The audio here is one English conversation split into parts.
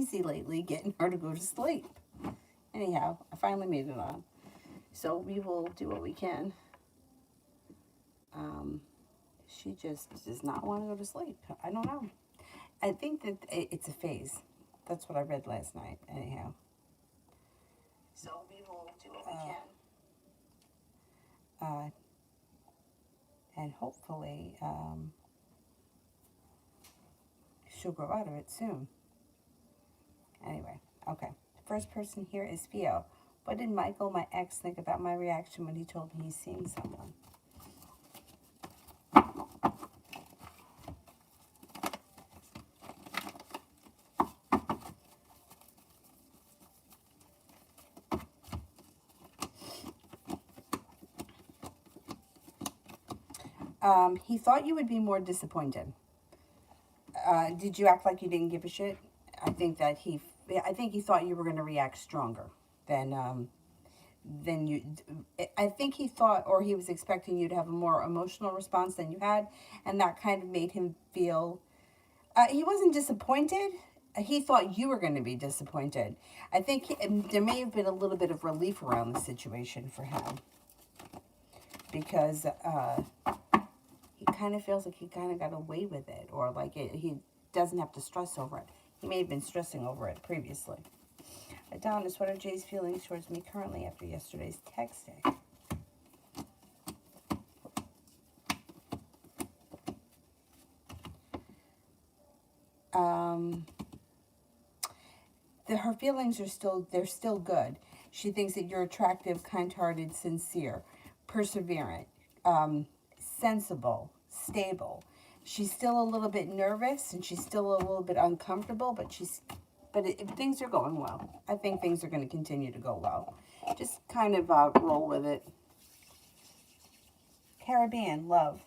easy lately getting her to go to sleep. Anyhow, I finally made it on. So we will do what we can. She just does not want to go to sleep. I don't know. I think that it's a phase. That's what I read last night. Anyhow. So we will do what we can. And hopefully she'll grow out of it soon. Anyway, okay. First person here is Theo. What did Michael, my ex, think about my reaction when he told me he's seeing someone? He thought you would be more disappointed. Did you act like you didn't give a shit? I think he thought you were going to react stronger than you. I think he thought, or he was expecting you to have a more emotional response than you had, and that kind of made him feel. He wasn't disappointed. He thought you were going to be disappointed. I think there may have been a little bit of relief around the situation for him because. He kind of feels like he kind of got away with it, or like he doesn't have to stress over it. He may have been stressing over it previously. Adonis, what are Jay's feelings towards me currently after yesterday's texting? Her feelings are still good. She thinks that you're attractive, kind-hearted, sincere, perseverant, sensible, stable. She's still a little bit nervous and she's still a little bit uncomfortable, but things are going well. I think things are going to continue to go well. Just kind of roll with it. Caribbean, love.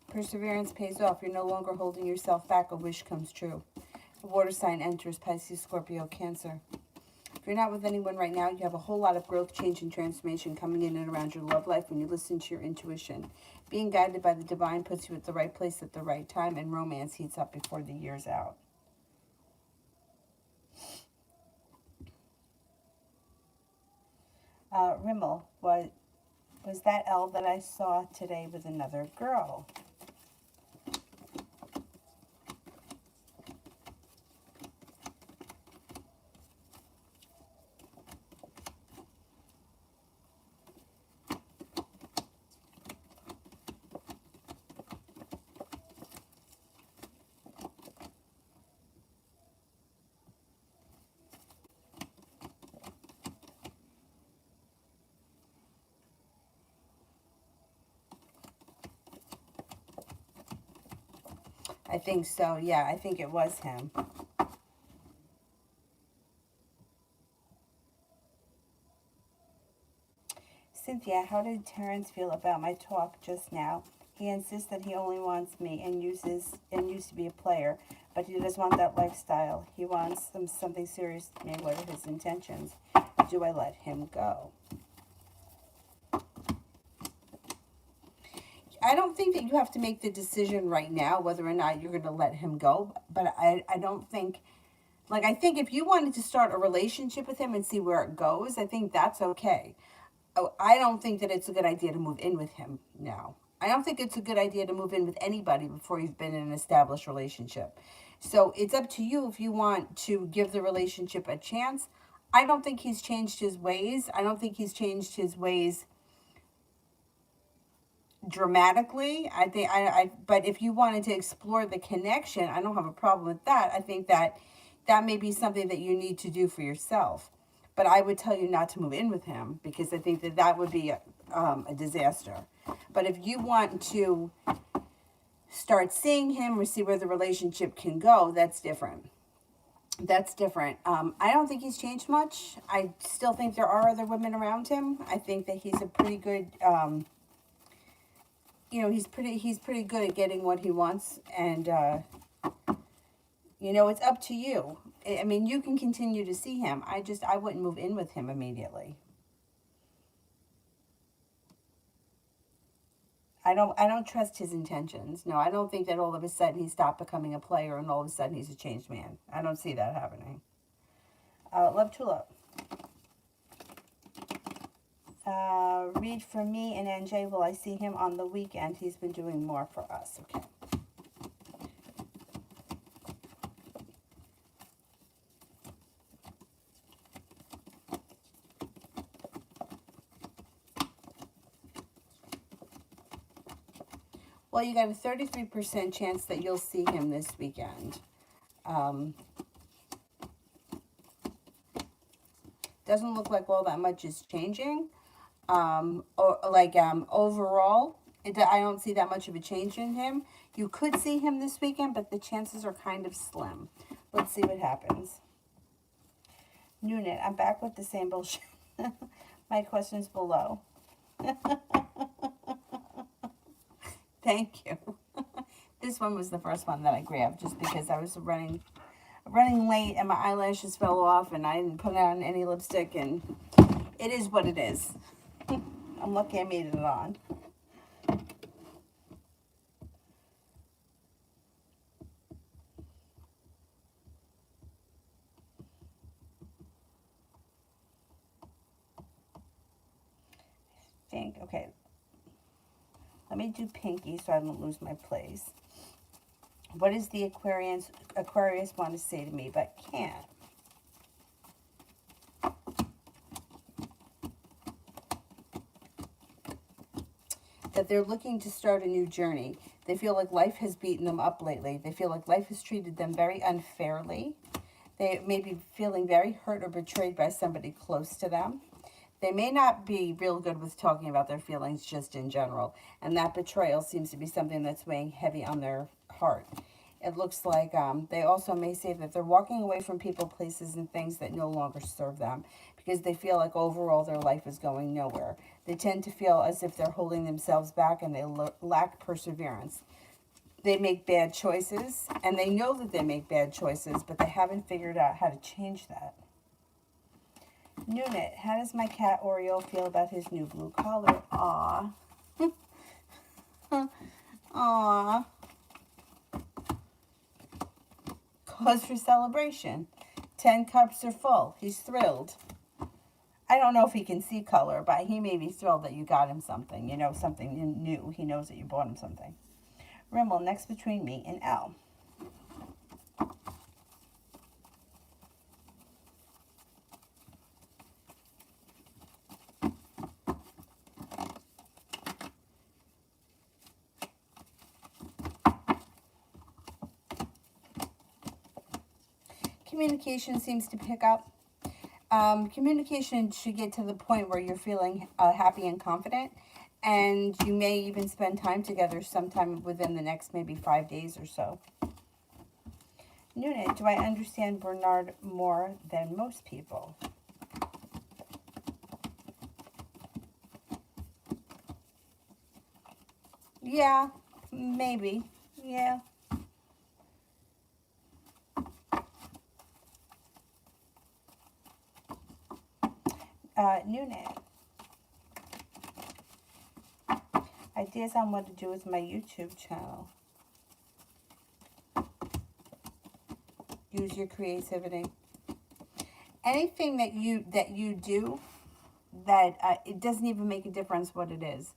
Perseverance pays off. You're no longer holding yourself back. A wish comes true. A water sign enters, Pisces, Scorpio, Cancer. If you're not with anyone right now, you have a whole lot of growth, change, and transformation coming in and around your love life when you listen to your intuition. Being guided by the divine puts you at the right place at the right time, and romance heats up before the year's out. Rimmel, was that L that I saw today with another girl? I think so, yeah. I think it was him. Cynthia, how did Terrence feel about my talk just now? He insists that he only wants me and used to be a player, but he doesn't want that lifestyle. He wants something serious with me. What are his intentions? Do I let him go? I don't think that you have to make the decision right now whether or not you're going to let him go. But I don't think, like, I think if you wanted to start a relationship with him and see where it goes, I think that's okay. Oh, I don't think that it's a good idea to move in with him now. I don't think it's a good idea to move in with anybody before you've been in an established relationship. So it's up to you if you want to give the relationship a chance. I don't think he's changed his ways. I don't think he's changed his ways dramatically. But if you wanted to explore the connection, I don't have a problem with that. I think that may be something that you need to do for yourself. But I would tell you not to move in with him because I think that would be a disaster. But if you want to start seeing him or see where the relationship can go, that's different. That's different. I don't think he's changed much. I still think there are other women around him. I think that he's a pretty good, he's pretty good at getting what he wants. And, it's up to you. I mean, you can continue to see him. I wouldn't move in with him immediately. I don't trust his intentions. No, I don't think that all of a sudden he stopped becoming a player and all of a sudden he's a changed man. I don't see that happening. Love Tulip. Read for me and NJ. Will I see him on the weekend? He's been doing more for us. Okay. Well, you got a 33% chance that you'll see him this weekend. Doesn't look like all that much is changing. Overall, I don't see that much of a change in him. You could see him this weekend, but the chances are kind of slim. Let's see what happens. Noonan, I'm back with the same bullshit. My question's below. Thank you. This one was the first one that I grabbed just because I was running late and my eyelashes fell off and I didn't put on any lipstick, and it is what it is. I'm lucky I made it on. Okay. Let me do pinky so I don't lose my place. What does the Aquarius want to say to me but can't? That they're looking to start a new journey. They feel like life has beaten them up lately. They feel like life has treated them very unfairly. They may be feeling very hurt or betrayed by somebody close to them. They may not be real good with talking about their feelings just in general. And that betrayal seems to be something that's weighing heavy on their heart. It looks like they also may say that they're walking away from people, places, and things that no longer serve them because they feel like overall their life is going nowhere. They tend to feel as if they're holding themselves back and they lack perseverance. They make bad choices, and they know that they make bad choices, but they haven't figured out how to change that. Noonan, how does my cat Oreo feel about his new blue collar? Aw. Aw. Cause for celebration. 10 cups are full. He's thrilled. I don't know if he can see color, but he may be thrilled that you got him something. You know, something new. He knows that you bought him something. Rimmel, next between me and L. Communication seems to pick up. Communication should get to the point where you're feeling happy and confident, and you may even spend time together sometime within the next maybe 5 days or so. Noonan, do I understand Bernard more than most people? Yeah, maybe. Yeah. Noonan. Ideas on what to do with my YouTube channel. Use your creativity. Anything that you do that it doesn't even make a difference what it is,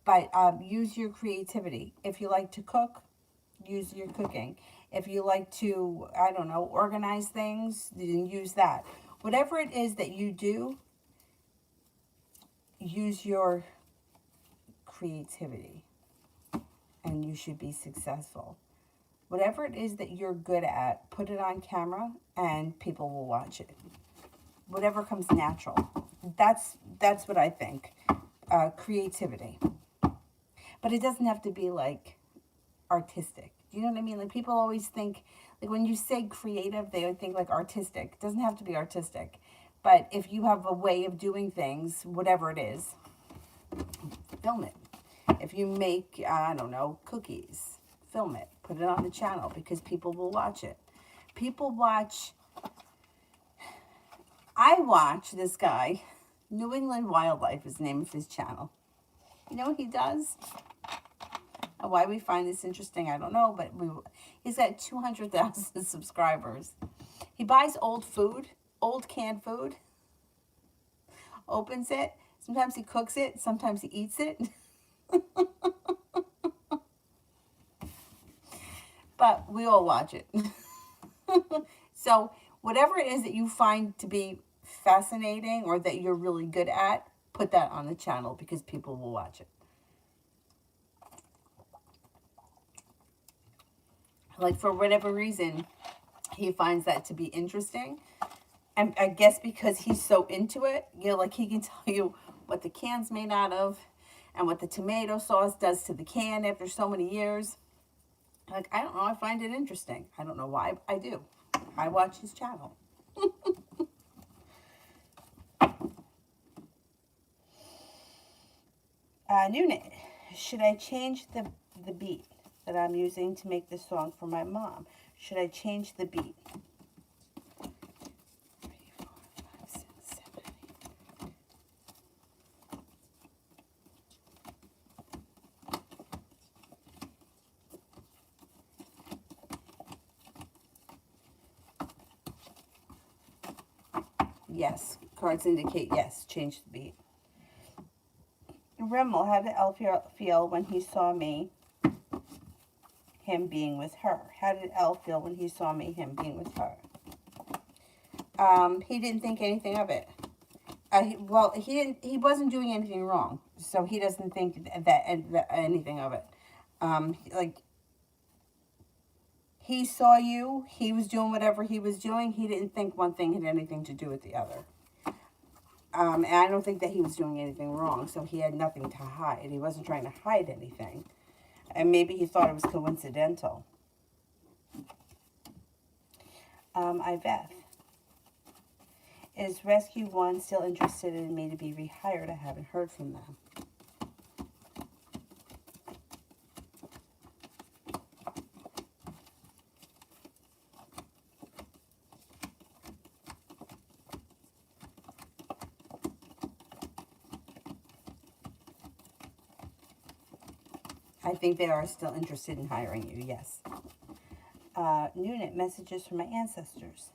but use your creativity. If you like to cook, use your cooking. If you like to, I don't know, organize things, then use that. Whatever it is that you do, use your creativity and you should be successful. Whatever it is that you're good at, put it on camera and people will watch it. Whatever comes natural. That's what I think. Creativity. But it doesn't have to be like artistic. You know what I mean? Like people always think, like when you say creative, they would think like artistic. It doesn't have to be artistic. But if you have a way of doing things, whatever it is, film it. If you make, I don't know, cookies, film it. Put it on the channel because people will watch it. People watch I watch this guy, New England Wildlife is the name of his channel. You know what he does? And why we find this interesting, I don't know, but he's got 200,000 subscribers. He buys old food, old canned food, opens it. Sometimes he cooks it, sometimes he eats it. But we all watch it. So whatever it is that you find to be fascinating or that you're really good at, put that on the channel because people will watch it. Like for whatever reason, he finds that to be interesting. And I guess because he's so into it, you know, like he can tell you what the can's made out of and what the tomato sauce does to the can after so many years. Like, I don't know, I find it interesting. I don't know why, I do. I watch his channel. Noonan, should I change the beat that I'm using to make this song for my mom? Should I change the beat? 3, 4, 5, 6, 7, 8. Yes, cards indicate yes, change the beat. Rimmel, how did Elle feel when he saw him being with her? How did Elle feel when he saw him being with her? He didn't think anything of it. He wasn't doing anything wrong, so he doesn't think that anything of it. Like, he saw you, he was doing whatever he was doing, he didn't think one thing had anything to do with the other. And I don't think that he was doing anything wrong, so he had nothing to hide. He wasn't trying to hide anything. And maybe he thought it was coincidental. Iveth. Is Rescue 1 still interested in me to be rehired? I haven't heard from them. I think they are still interested in hiring you, yes. Noonan, messages from my ancestors.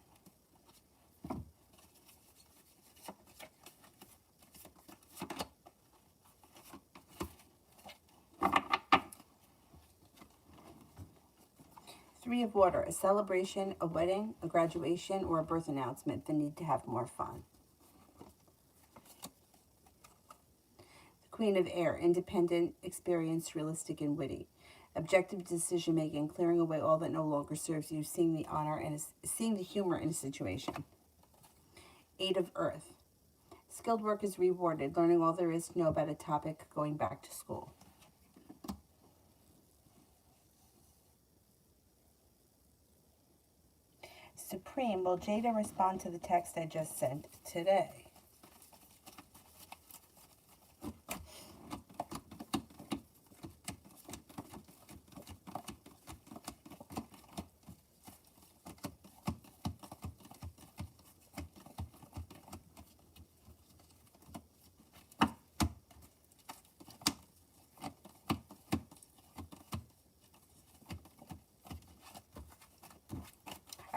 Three of Water, a celebration, a wedding, a graduation, or a birth announcement. The need to have more fun. Queen of Air, independent, experienced, realistic, and witty. Objective decision-making, clearing away all that no longer serves you, seeing the humor in a situation. Eight of Earth. Skilled work is rewarded, learning all there is to know about a topic, going back to school. Supreme, will Jada respond to the text I just sent today?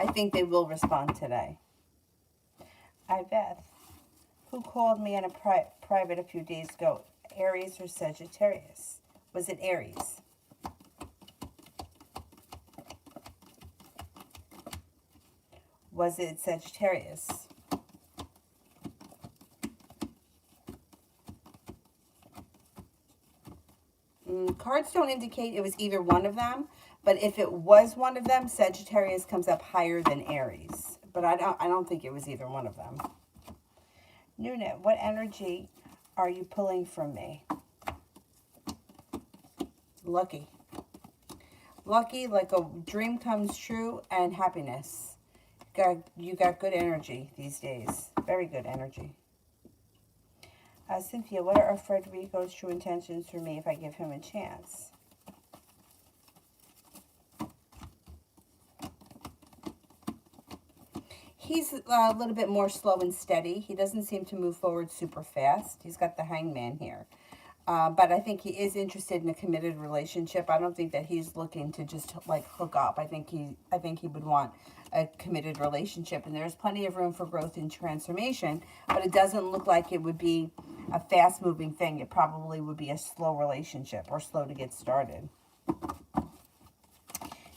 I think they will respond today. Iveth, who called me in a private a few days ago? Aries or Sagittarius? Was it Aries? Was it Sagittarius? Cards don't indicate it was either one of them, but if it was one of them, Sagittarius comes up higher than Aries. But I don't think it was either one of them. Noonan, what energy are you pulling from me? Lucky. Lucky, like a dream comes true, and happiness. You got good energy these days. Very good energy. Cynthia, what are Frederico's true intentions for me if I give him a chance? he's a little bit more slow and steady. He doesn't seem to move forward super fast. He's got the hangman here. But I think he is interested in a committed relationship. I don't think that he's looking to just like hook up. I think he would want a committed relationship, and there's plenty of room for growth and transformation, but it doesn't look like it would be a fast moving thing. It probably would be a slow relationship or slow to get started.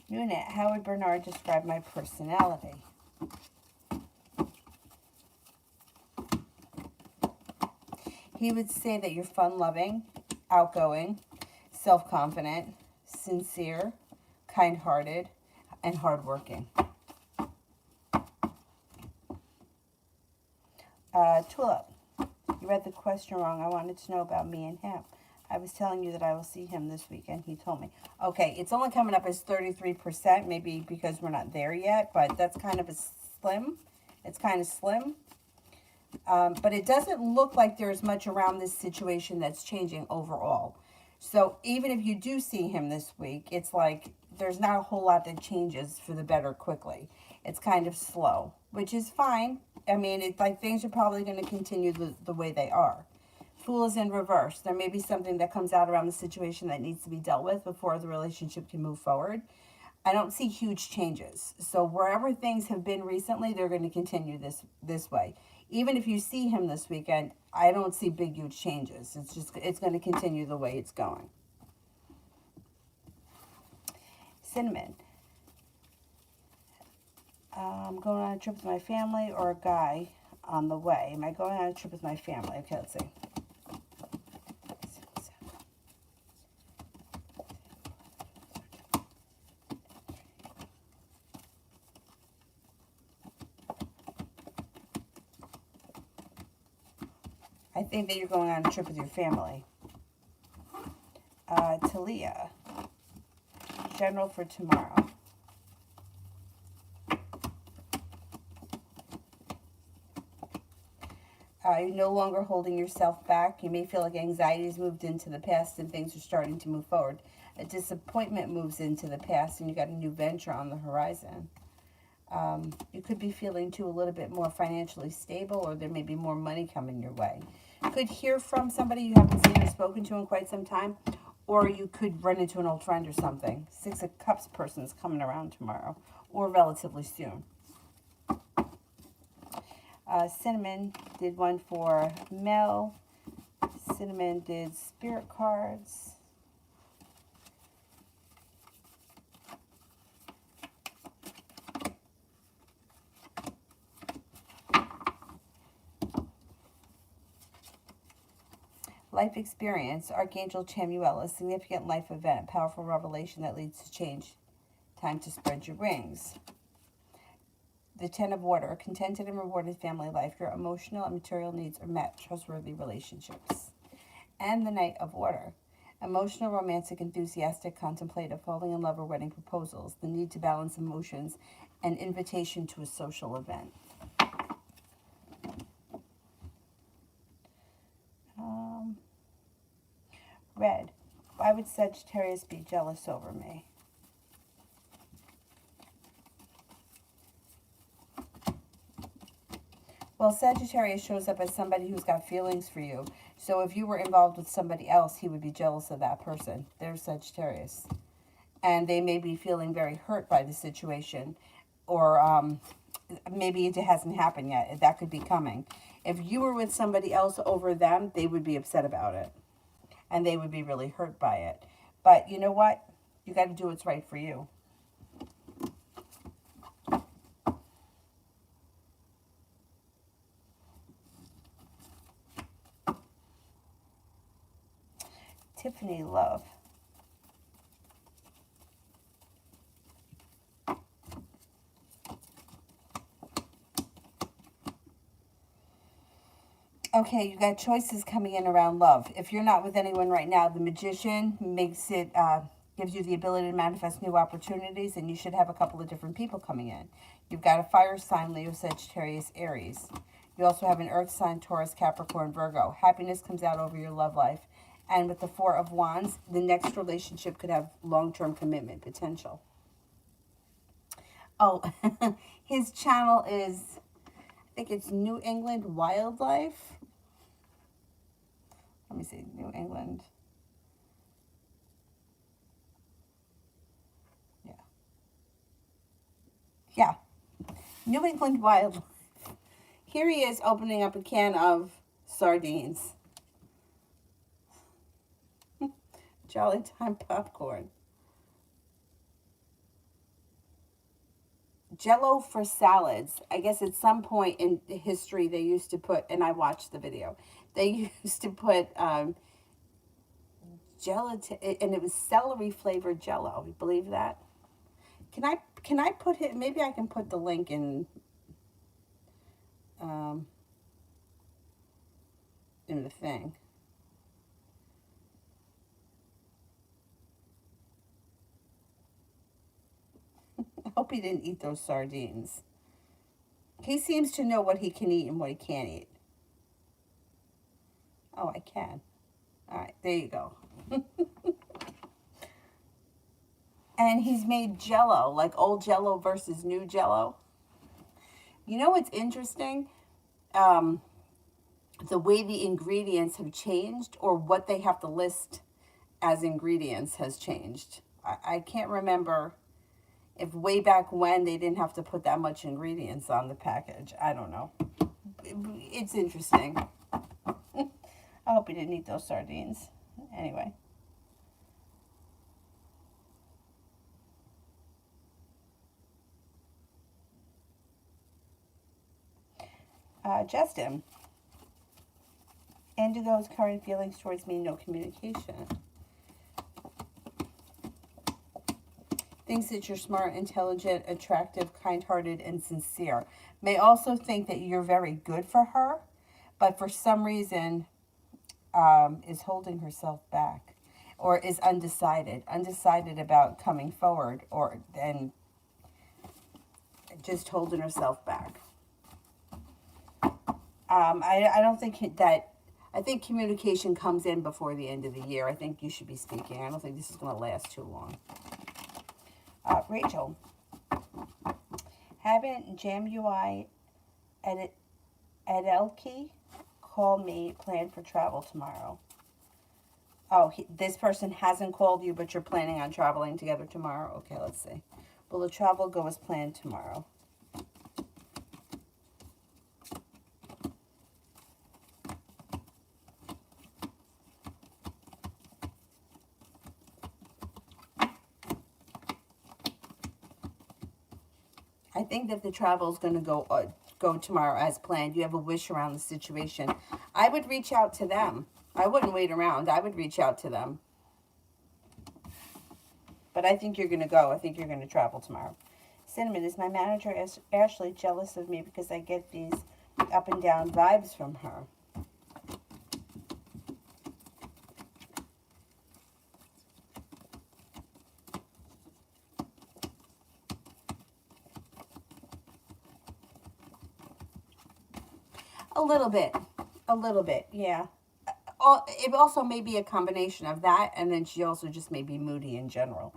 Unit, how would Bernard describe my personality? He would say that you're fun-loving, outgoing, self-confident, sincere, kind-hearted, and hardworking. Tulip, you read the question wrong. I wanted to know about me and him. I was telling you that I will see him this weekend. He told me. Okay, it's only coming up as 33%, maybe because we're not there yet, but that's kind of a slim. It's kind of slim. But it doesn't look like there's much around this situation that's changing overall. So even if you do see him this week, it's like there's not a whole lot that changes for the better quickly. It's kind of slow, which is fine. I mean, it's like things are probably going to continue the way they are. Fool is in reverse. There may be something that comes out around the situation that needs to be dealt with before the relationship can move forward. I don't see huge changes. So wherever things have been recently, they're going to continue this way. Even if you see him this weekend, I don't see big, huge changes. It's going to continue the way it's going. Cinnamon. I'm going on a trip with my family or a guy on the way. Am I going on a trip with my family? Okay, let's see. I think that you're going on a trip with your family. Talia. General for tomorrow. You're no longer holding yourself back. You may feel like anxiety has moved into the past and things are starting to move forward. A disappointment moves into the past and you got a new venture on the horizon. You could be feeling too a little bit more financially stable, or there may be more money coming your way. You could hear from somebody you haven't seen or spoken to in quite some time, or you could run into an old friend or something. 6 of Cups person is coming around tomorrow, or relatively soon. Cinnamon did one for Mel. Cinnamon did spirit cards. Life experience, Archangel Chamuel, a significant life event, a powerful revelation that leads to change. Time to spread your wings. The 10 of Water, contented and rewarded family life. Your emotional and material needs are met. Trustworthy relationships. And the Knight of Water, emotional, romantic, enthusiastic, contemplative, falling in love or wedding proposals. The need to balance emotions and invitation to a social event. Red, why would Sagittarius be jealous over me? Well, Sagittarius shows up as somebody who's got feelings for you. So if you were involved with somebody else, he would be jealous of that person. There's Sagittarius. And they may be feeling very hurt by the situation. Or maybe it hasn't happened yet. That could be coming. If you were with somebody else over them, they would be upset about it. And they would be really hurt by it. But you know what? You got to do what's right for you. Tiffany, love. Okay, you got choices coming in around love. If you're not with anyone right now, the Magician makes it, gives you the ability to manifest new opportunities, and you should have a couple of different people coming in. You've got a fire sign, Leo, Sagittarius, Aries. You also have an earth sign, Taurus, Capricorn, Virgo. Happiness comes out over your love life. And with the 4 of Wands, the next relationship could have long-term commitment potential. Oh, his channel is I think it's New England Wildlife. Let me see, New England. Yeah. Yeah. New England Wildlife. Here he is opening up a can of sardines. Jolly Time popcorn. Jello for salads. I guess at some point in history they used to put, and I watched the video, they used to put gelatin, and it was celery flavored Jello. You believe that? Can I put it? Maybe I can put the link um, in the thing. I hope he didn't eat those sardines. He seems to know what he can eat and what he can't eat. Oh, I can. All right, there you go. And he's made Jello, like old Jello versus new Jello. You know what's interesting? Um, the way the ingredients have changed, or what they have to list as ingredients has changed. I can't remember if way back when they didn't have to put that much ingredients on the package. I don't know. It's interesting. I hope he didn't eat those sardines. Anyway. Justin. Indigo's current feelings towards me, no communication. Thinks that you're smart, intelligent, attractive, kind-hearted, and sincere. May also think that you're very good for her, but for some reason is holding herself back, or is undecided about coming forward, or and just holding herself back. I don't think that. I think communication comes in before the end of the year. I think you should be speaking. I don't think this is going to last too long. Rachel, haven't JamUI Edelke call me, plan for travel tomorrow. Oh, this person hasn't called you, but you're planning on traveling together tomorrow? Okay, let's see. Will the travel go as planned tomorrow? I think that the travel is going to go tomorrow as planned. You have a wish around the situation. I would reach out to them. I wouldn't wait around. I would reach out to them. But I think you're going to go. I think you're going to travel tomorrow. Cinnamon, is my manager Ashley jealous of me because I get these up and down vibes from her? A little bit. A little bit, yeah. It also may be a combination of that, and then she also just may be moody in general.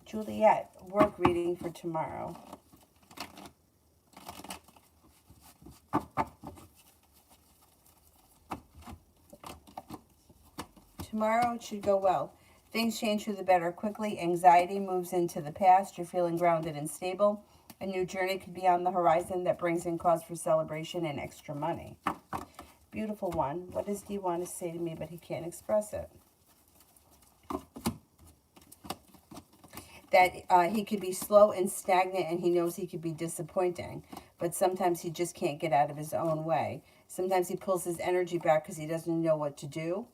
Juliet, work reading for tomorrow. Tomorrow it should go well. Things change for the better quickly. Anxiety moves into the past. You're feeling grounded and stable. A new journey could be on the horizon that brings in cause for celebration and extra money. Beautiful one. What does he want to say to me, but he can't express it? That he could be slow and stagnant, and he knows he could be disappointing. But sometimes he just can't get out of his own way. Sometimes he pulls his energy back because he doesn't know what to do.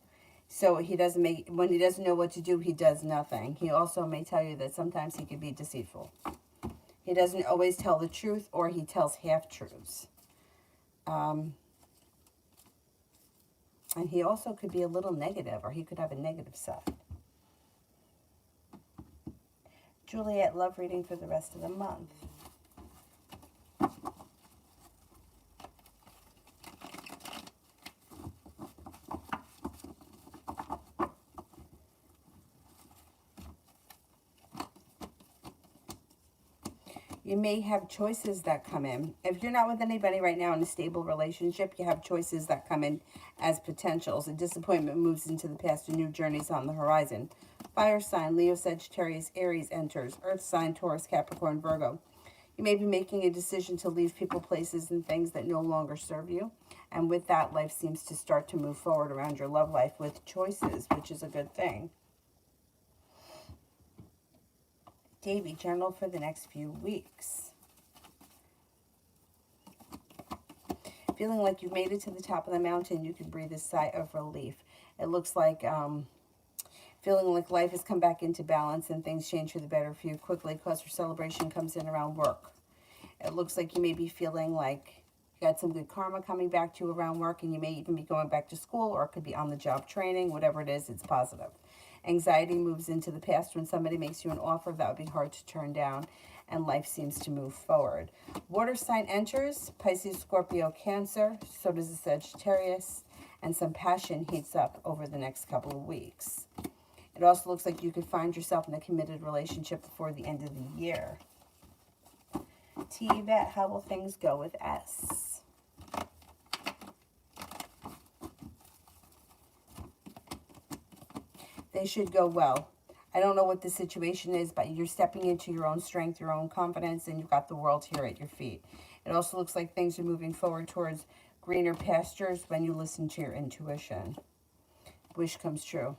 So when he doesn't know what to do, he does nothing. He also may tell you that sometimes he can be deceitful. He doesn't always tell the truth, or he tells half-truths. And he also could be a little negative, or he could have a negative side. Juliet, love reading for the rest of the month. You may have choices that come in. If you're not with anybody right now in a stable relationship, you have choices that come in as potentials. A disappointment moves into the past, a new journey's on the horizon. Fire sign, Leo, Sagittarius, Aries enters. Earth sign, Taurus, Capricorn, Virgo. You may be making a decision to leave people, places, and things that no longer serve you. And with that, life seems to start to move forward around your love life with choices, which is a good thing. Davy, journal for the next few weeks. Feeling like you've made it to the top of the mountain, you can breathe a sigh of relief. It looks like feeling like life has come back into balance and things change for the better for you quickly. Cause for celebration comes in around work. It looks like you may be feeling like you got some good karma coming back to you around work, and you may even be going back to school, or it could be on the job training. Whatever it is, it's positive. Anxiety moves into the past when somebody makes you an offer that would be hard to turn down, and life seems to move forward. Water sign enters, Pisces, Scorpio, Cancer, so does the Sagittarius, and some passion heats up over the next couple of weeks. It also looks like you could find yourself in a committed relationship before the end of the year. T, Yvette, how will things go with S? They should go well. I don't know what the situation is, but you're stepping into your own strength, your own confidence, and you've got the world here at your feet. It also looks like things are moving forward towards greener pastures when you listen to your intuition. Wish comes true.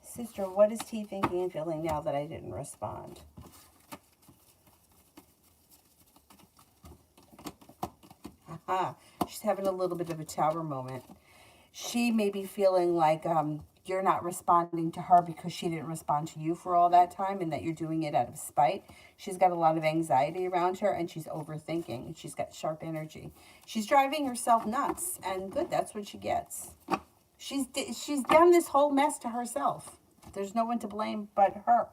Sister, what is T thinking and feeling now that I didn't respond? Aha, she's having a little bit of a tower moment. She may be feeling like you're not responding to her because she didn't respond to you for all that time, and that you're doing it out of spite. She's got a lot of anxiety around her, and she's overthinking. She's got sharp energy. She's driving herself nuts, and good, that's what she gets. She's done this whole mess to herself. There's no one to blame but her.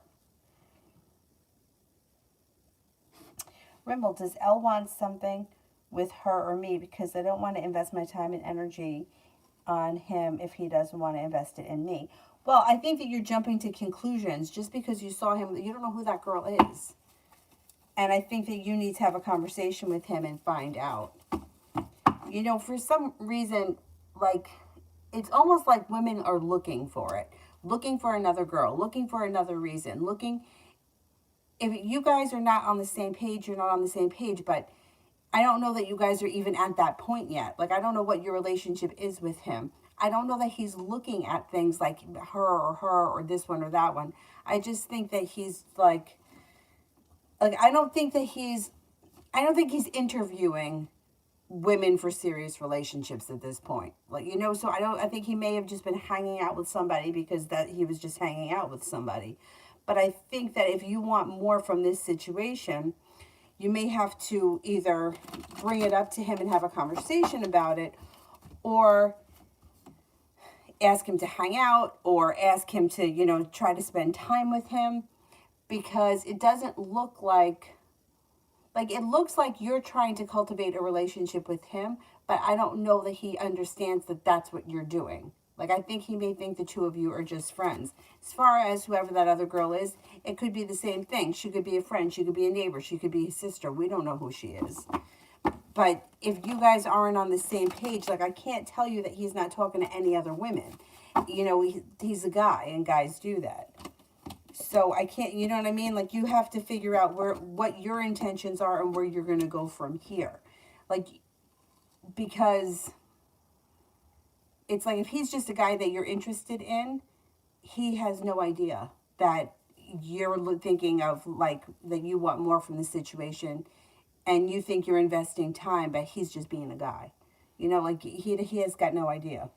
Rimmel, does Elle want something with her or me? Because I don't want to invest my time and energy on him if he doesn't want to invest it in me. Well, I think that you're jumping to conclusions just because you saw him. You don't know who that girl is. And I think that you need to have a conversation with him and find out. You know, for some reason, like, it's almost like women are looking for it. Looking for another girl. Looking for another reason. Looking. If you guys are not on the same page, you're not on the same page. But I don't know that you guys are even at that point yet. Like, I don't know what your relationship is with him. I don't know that he's looking at things like her or this one or that one. I just think that he's like I don't think he's interviewing women for serious relationships at this point. Like, you know, so I think he may have just been hanging out with somebody because that he was just hanging out with somebody. But I think that if you want more from this situation, you may have to either bring it up to him and have a conversation about it, or ask him to hang out, or ask him to, you know, try to spend time with him, because it doesn't look like it looks like you're trying to cultivate a relationship with him, but I don't know that he understands that that's what you're doing. Like, I think he may think the two of you are just friends. As far as whoever that other girl is, it could be the same thing. She could be a friend. She could be a neighbor. She could be his sister. We don't know who she is. But if you guys aren't on the same page, like, I can't tell you that he's not talking to any other women. You know, he's a guy, and guys do that. So I can't, you know what I mean? Like, you have to figure out what your intentions are and where you're going to go from here. Like, because it's like, if he's just a guy that you're interested in, he has no idea that you're thinking of, like, that you want more from the situation, and you think you're investing time, but he's just being a guy. You know, like, he has got no idea.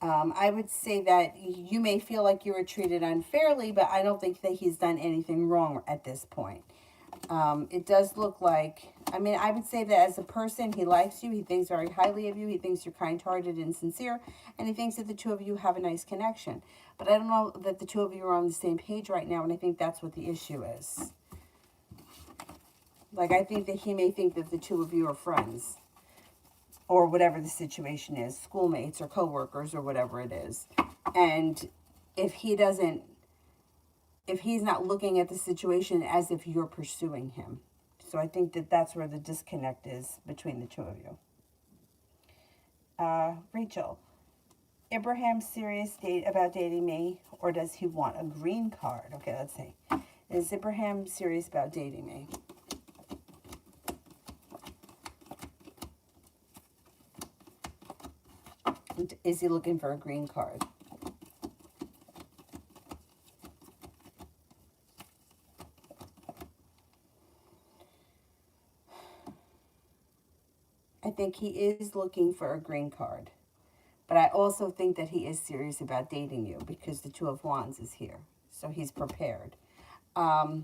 I would say that you may feel like you were treated unfairly, but I don't think that he's done anything wrong at this point. It does look like, I mean, I would say that as a person, he likes you. He thinks very highly of you. He thinks you're kind-hearted and sincere. And he thinks that the two of you have a nice connection. But I don't know that the two of you are on the same page right now, and I think that's what the issue is. Like, I think that he may think that the two of you are friends, or whatever the situation is, schoolmates or coworkers or whatever it is. And if he doesn't if he's not looking at the situation as if you're pursuing him. So I think that that's where the disconnect is between the two of you. Rachel, Abraham serious about dating me, or does he want a green card? Okay, let's see. Is Abraham serious about dating me? Is he looking for a green card? I think he is looking for a green card. But I also think that he is serious about dating you because the Two of Wands is here. So he's prepared. I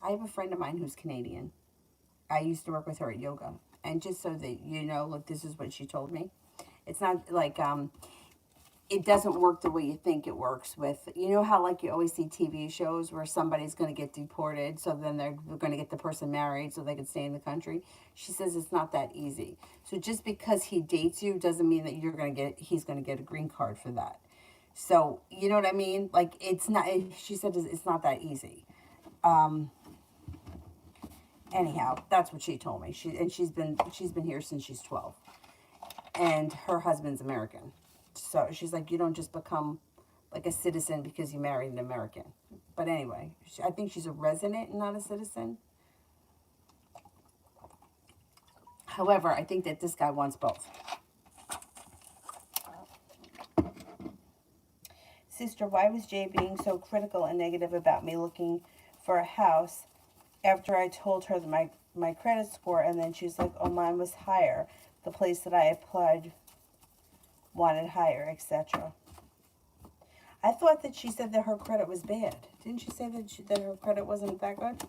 have a friend of mine who's Canadian. I used to work with her at yoga. And just so that you know, look, this is what she told me. It's not like, it doesn't work the way you think it works with, you know how like you always see TV shows where somebody's going to get deported, so then they're going to get the person married so they can stay in the country. She says it's not that easy. So just because he dates you doesn't mean that he's going to get a green card for that. So, you know what I mean? Like, it's not, she said it's not that easy. Anyhow, that's what she told me. She's been here since she's 12. And her husband's American. So she's like, you don't just become like a citizen because you married an American. But anyway, I think she's a resident and not a citizen. However, I think that this guy wants both. Sister, why was Jay being so critical and negative about me looking for a house after I told her that my credit score, and then she's like, oh, mine was higher. The place that I applied wanted higher, etc. I thought that she said that her credit was bad. Didn't she say that her credit wasn't that good?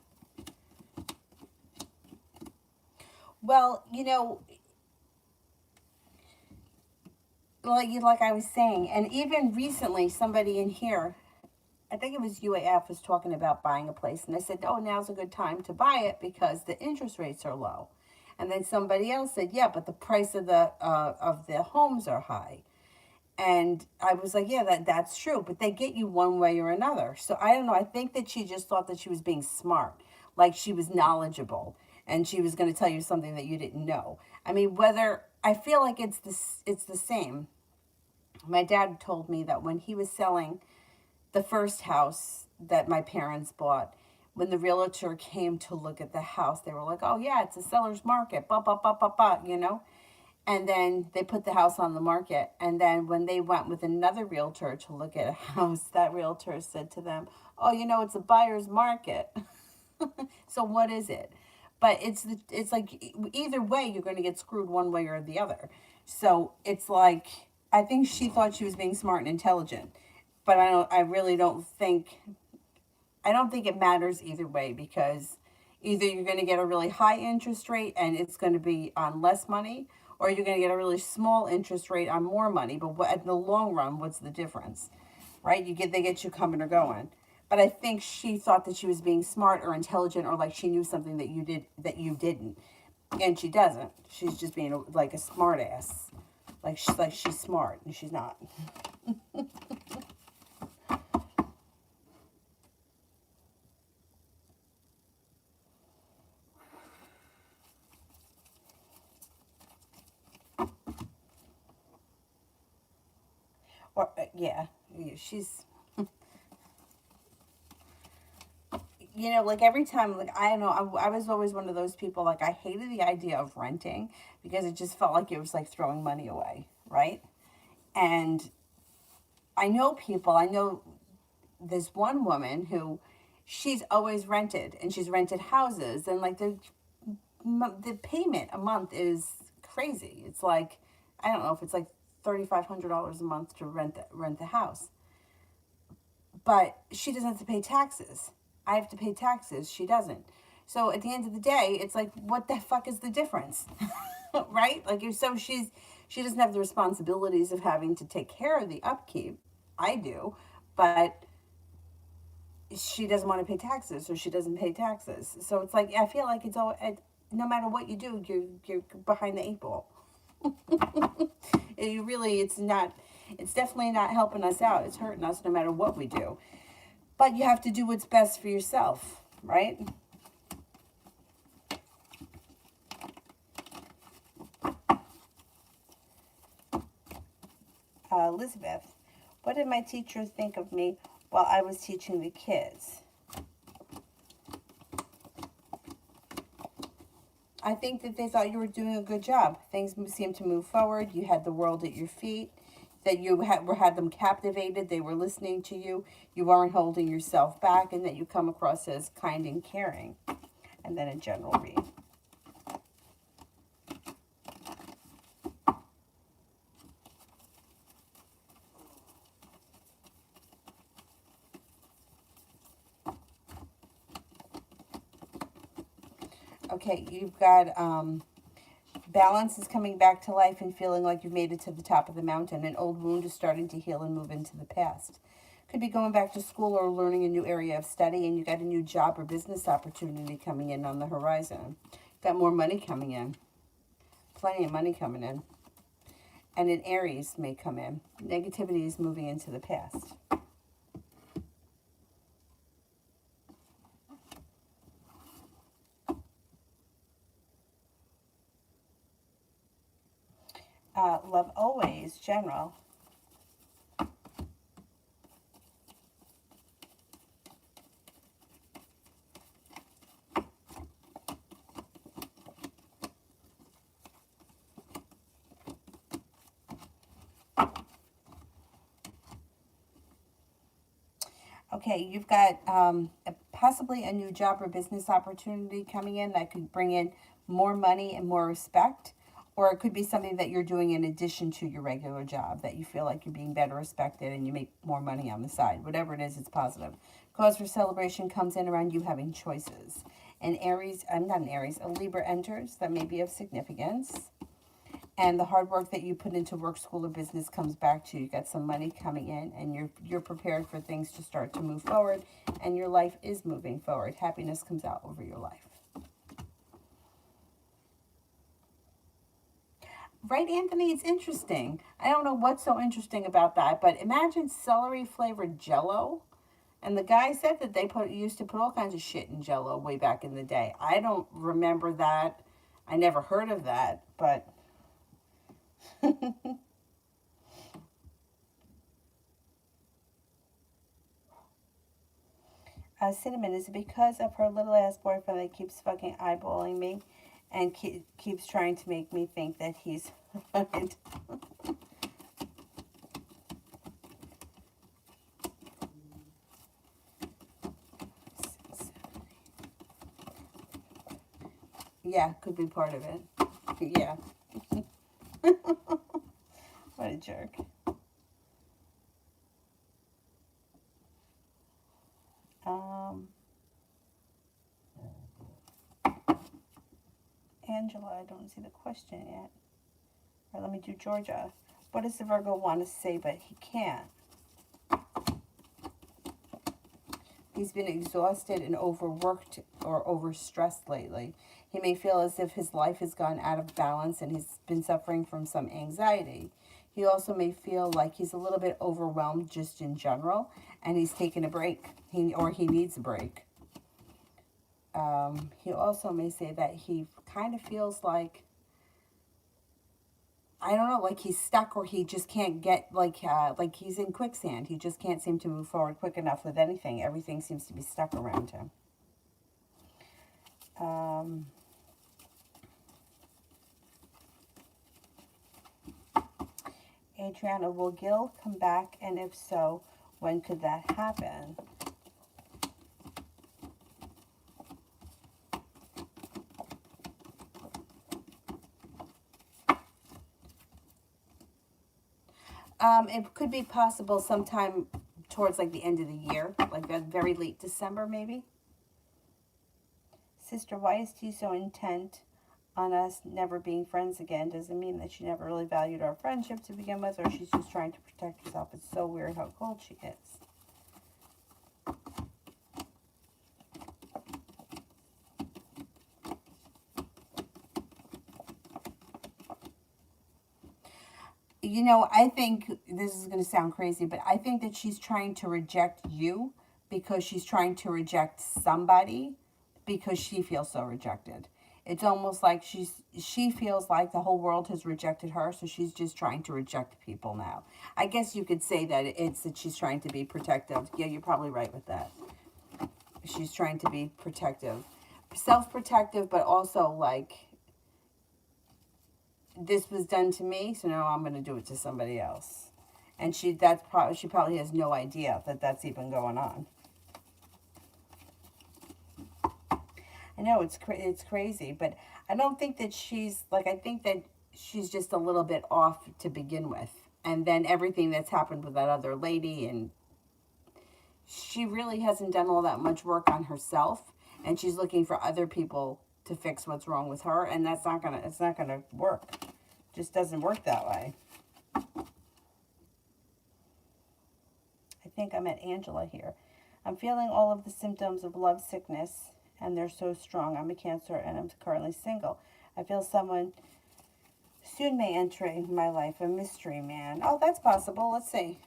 Well, you know, like I was saying, and even recently somebody in here, I think it was UAF, was talking about buying a place, and they said, oh, now's a good time to buy it because the interest rates are low. And then somebody else said, yeah, but the price of the homes are high. And I was like, yeah, that's true. But they get you one way or another. So I don't know. I think that she just thought that she was being smart, like she was knowledgeable, and she was going to tell you something that you didn't know. I mean, I feel like it's the same. My dad told me that when he was selling the first house that my parents bought, when the realtor came to look at the house, they were like, oh, yeah, it's a seller's market, blah, blah, blah, blah, blah, you know? And then they put the house on the market. And then when they went with another realtor to look at a house, that realtor said to them, oh, you know, it's a buyer's market. So what is it? But it's like either way, you're going to get screwed one way or the other. So it's like, I think she thought she was being smart and intelligent. But I really don't think it matters either way, because either you're going to get a really high interest rate and it's going to be on less money, or you're going to get a really small interest rate on more money. But in the long run, what's the difference, right? They get you coming or going. But I think she thought that she was being smart or intelligent, or like she knew something that you didn't, and she doesn't. She's just being like a smart ass, like she's smart and she's not. Or yeah, she's, you know, like every time, like, I don't know, I was always one of those people, like, I hated the idea of renting because it just felt like it was like throwing money away, right? And I know this one woman who, she's always rented, and she's rented houses, and like the payment a month is crazy. It's like, I don't know if it's like $3,500 a month to rent the house. But she doesn't have to pay taxes. I have to pay taxes. She doesn't. So at the end of the day, it's like, what the fuck is the difference? Right? Like, she doesn't have the responsibilities of having to take care of the upkeep. I do. But she doesn't want to pay taxes, so she doesn't pay taxes. So it's like, I feel like it's all, no matter what you do, you're behind the eight ball. It's It's definitely not helping us out. It's hurting us no matter what we do. But you have to do what's best for yourself, right? Elizabeth, what did my teacher think of me while I was teaching the kids? I think that they thought you were doing a good job. Things seemed to move forward. You had the world at your feet. That you had them captivated. They were listening to you. You weren't holding yourself back, and that you come across as kind and caring. And then a general read. Okay, you've got balance is coming back to life and feeling like you've made it to the top of the mountain. An old wound is starting to heal and move into the past. Could be going back to school or learning a new area of study, and you got a new job or business opportunity coming in on the horizon. Got more money coming in. Plenty of money coming in. And an Aries may come in. Negativity is moving into the past. Love always, general. Okay, you've got possibly a new job or business opportunity coming in that could bring in more money and more respect. Or it could be something that you're doing in addition to your regular job, that you feel like you're being better respected and you make more money on the side. Whatever it is, it's positive. Cause for celebration comes in around you having choices. And Aries, I'm not an Aries, a Libra enters. That may be of significance. And the hard work that you put into work, school, or business comes back to you. You got some money coming in, and you're prepared for things to start to move forward, and your life is moving forward. Happiness comes out over your life. Right, Anthony? It's interesting. I don't know what's so interesting about that, but imagine celery-flavored Jell-O. And the guy said that they used to put all kinds of shit in Jell-O way back in the day. I don't remember that. I never heard of that, but... Cinnamon, is it because of her little ass boyfriend that keeps fucking eyeballing me and keeps trying to make me think that he's right? Yeah, could be part of it. Yeah. What a jerk. Angela, I don't see the question yet. All right, let me do Georgia. What does the Virgo want to say, but he can't? He's been exhausted and overworked or overstressed lately. He may feel as if his life has gone out of balance and he's been suffering from some anxiety. He also may feel like he's a little bit overwhelmed just in general, and he's taking a break, or he needs a break. He also may say that he kind of feels like, I don't know, like he's stuck, or he just can't get, like he's in quicksand. He just can't seem to move forward quick enough with anything. Everything seems to be stuck around him. Adriana, will Gil come back? And if so, when could that happen? It could be possible sometime towards like the end of the year, like that very late December maybe. Sister, why is T so intent on us never being friends again? Does it mean that she never really valued our friendship to begin with, or she's just trying to protect herself? It's so weird how cold she gets. You know, I think this is going to sound crazy, but I think that she's trying to reject you because she's trying to reject somebody because she feels so rejected. It's almost like she feels like the whole world has rejected her, so she's just trying to reject people now. I guess you could say that it's that she's trying to be protective. Yeah, you're probably right with that. She's trying to be protective, self-protective, but also like this was done to me, so now I'm going to do it to somebody else. And she probably has no idea that that's even going on. I know it's crazy, but I don't think that she's like I think that she's just a little bit off to begin with. And then everything that's happened with that other lady, and she really hasn't done all that much work on herself, and she's looking for other people to fix what's wrong with her, and it's not going to work. Just doesn't work that way. I think I met Angela here. I'm feeling all of the symptoms of love sickness, and they're so strong. I'm a Cancer, and I'm currently single. I feel someone soon may enter into my life, a mystery man. Oh, that's possible. Let's see.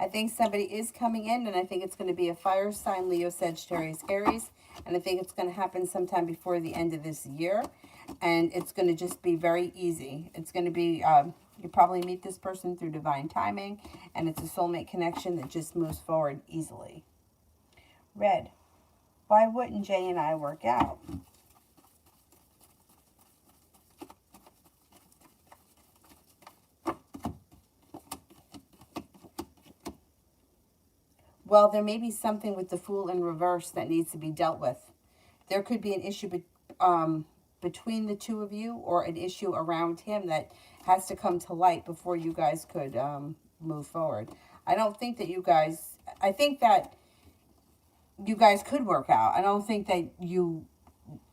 I think somebody is coming in, and I think it's going to be a fire sign, Leo, Sagittarius, Aries. And I think it's going to happen sometime before the end of this year. And it's going to just be very easy. It's going to be, you probably meet this person through divine timing, and it's a soulmate connection that just moves forward easily. Red, why wouldn't Jay and I work out? Well, there may be something with the Fool in reverse that needs to be dealt with. There could be an issue between the two of you, or an issue around him that has to come to light before you guys could move forward. I don't think that you guys, I think that you guys could work out. I don't think that you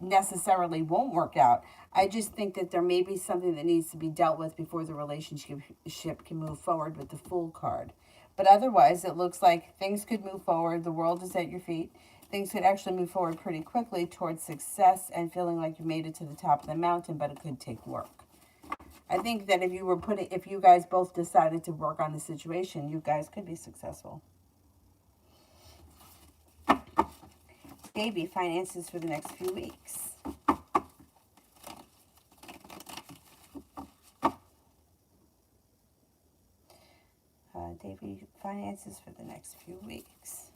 necessarily won't work out. I just think that there may be something that needs to be dealt with before the relationship can move forward with the Fool card. But otherwise, it looks like things could move forward. The world is at your feet. Things could actually move forward pretty quickly towards success and feeling like you made it to the top of the mountain, but it could take work. I think that if you guys both decided to work on the situation, you guys could be successful. Baby, finances for the next few weeks. Davey, finances for the next few weeks.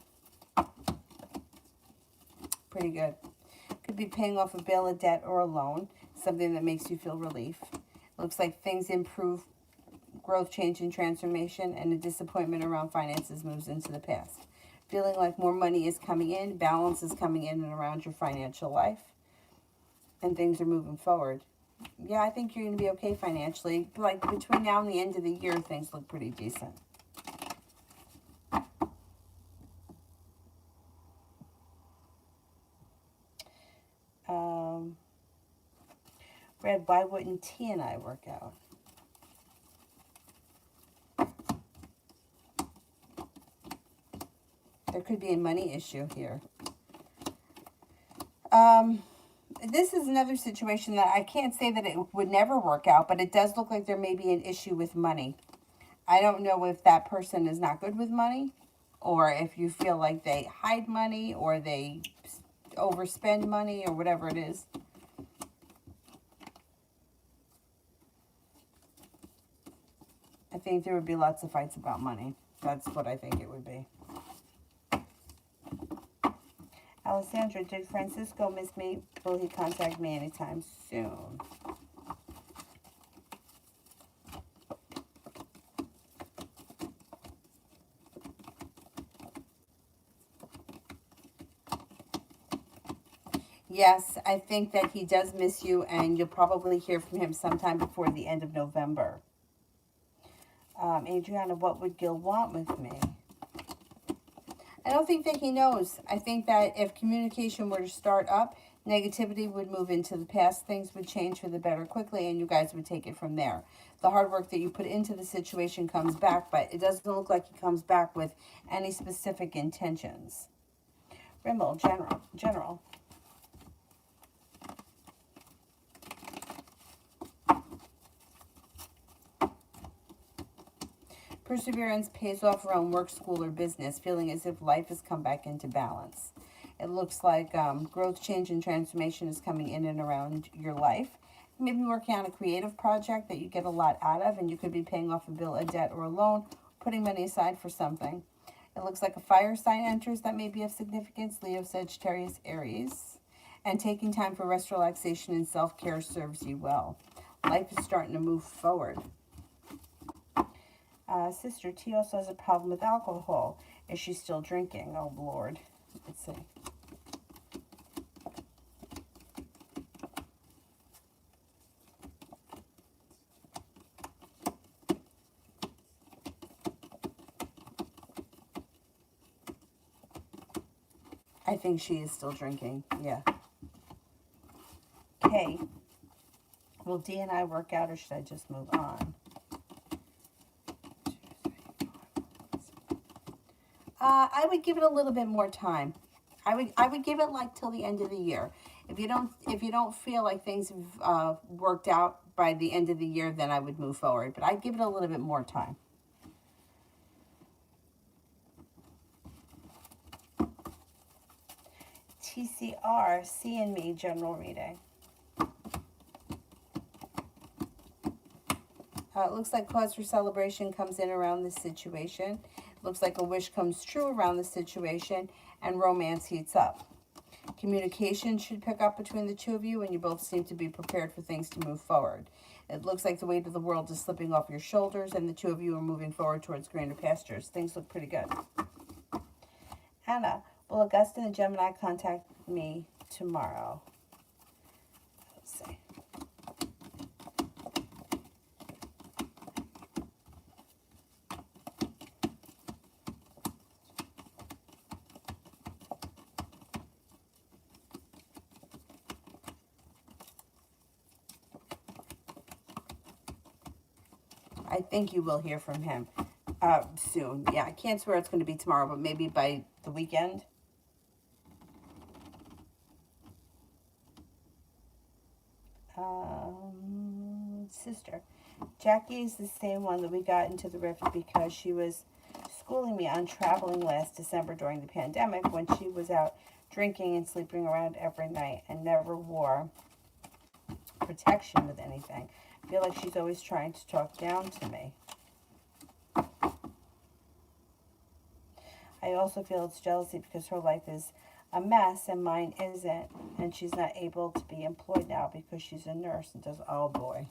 Pretty good. Could be paying off a bill, a debt, or a loan. Something that makes you feel relief. Looks like things improve, growth, change, and transformation, and a disappointment around finances moves into the past. Feeling like more money is coming in, balance is coming in and around your financial life, and things are moving forward. Yeah, I think you're going to be okay financially. Like between now and the end of the year, things look pretty decent. Red, why wouldn't T and I work out? There could be a money issue here. This is another situation that I can't say that it would never work out, but it does look like there may be an issue with money. I don't know if that person is not good with money, or if you feel like they hide money, or they overspend money, or whatever it is. I think there would be lots of fights about money. That's what I think it would be. Alessandra, did Francisco miss me? Will he contact me anytime soon? Yes, I think that he does miss you, and you'll probably hear from him sometime before the end of November. Adriana, what would Gil want with me? I don't think that he knows. I think that if communication were to start up, Negativity would move into the past. Things would change for the better quickly, and you guys would take it from there. The hard work that you put into the situation comes back, but it doesn't look like he comes back with any specific intentions. Rimmel, general. Perseverance pays off around work, school, or business, feeling as if life has come back into balance. It looks like growth, change, and transformation is coming in and around your life. Maybe working on a creative project that you get a lot out of, and you could be paying off a bill, a debt, or a loan, putting money aside for something. It looks like a fire sign enters that may be of significance, Leo, Sagittarius, Aries. And taking time for rest, relaxation, and self-care serves you well. Life is starting to move forward. Sister T also has a problem with alcohol. Is she still drinking? Oh, Lord. Let's see. I think she is still drinking. Yeah. Okay. Will D and I work out, or should I just move on? I would give it a little bit more time. I would give it like till the end of the year. If you don't feel like things have worked out by the end of the year, then I would move forward. But I'd give it a little bit more time. TCR, seeing me, general reading. It looks like cause for celebration comes in around this situation. Looks like a wish comes true around the situation, and romance heats up. Communication should pick up between the two of you, and you both seem to be prepared for things to move forward. It looks like the weight of the world is slipping off your shoulders, and the two of you are moving forward towards greener pastures. Things look pretty good. Anna, will Augusta and Gemini contact me tomorrow? Let's see. I think you will hear from him soon. Yeah, I can't swear it's going to be tomorrow, but maybe by the weekend. Sister. Jackie is the same one that we got into the rift because she was schooling me on traveling last December during the pandemic when she was out drinking and sleeping around every night and never wore protection with anything. I feel like she's always trying to talk down to me. I also feel it's jealousy because her life is a mess and mine isn't, and she's not able to be employed now because she's a nurse and does, oh boy.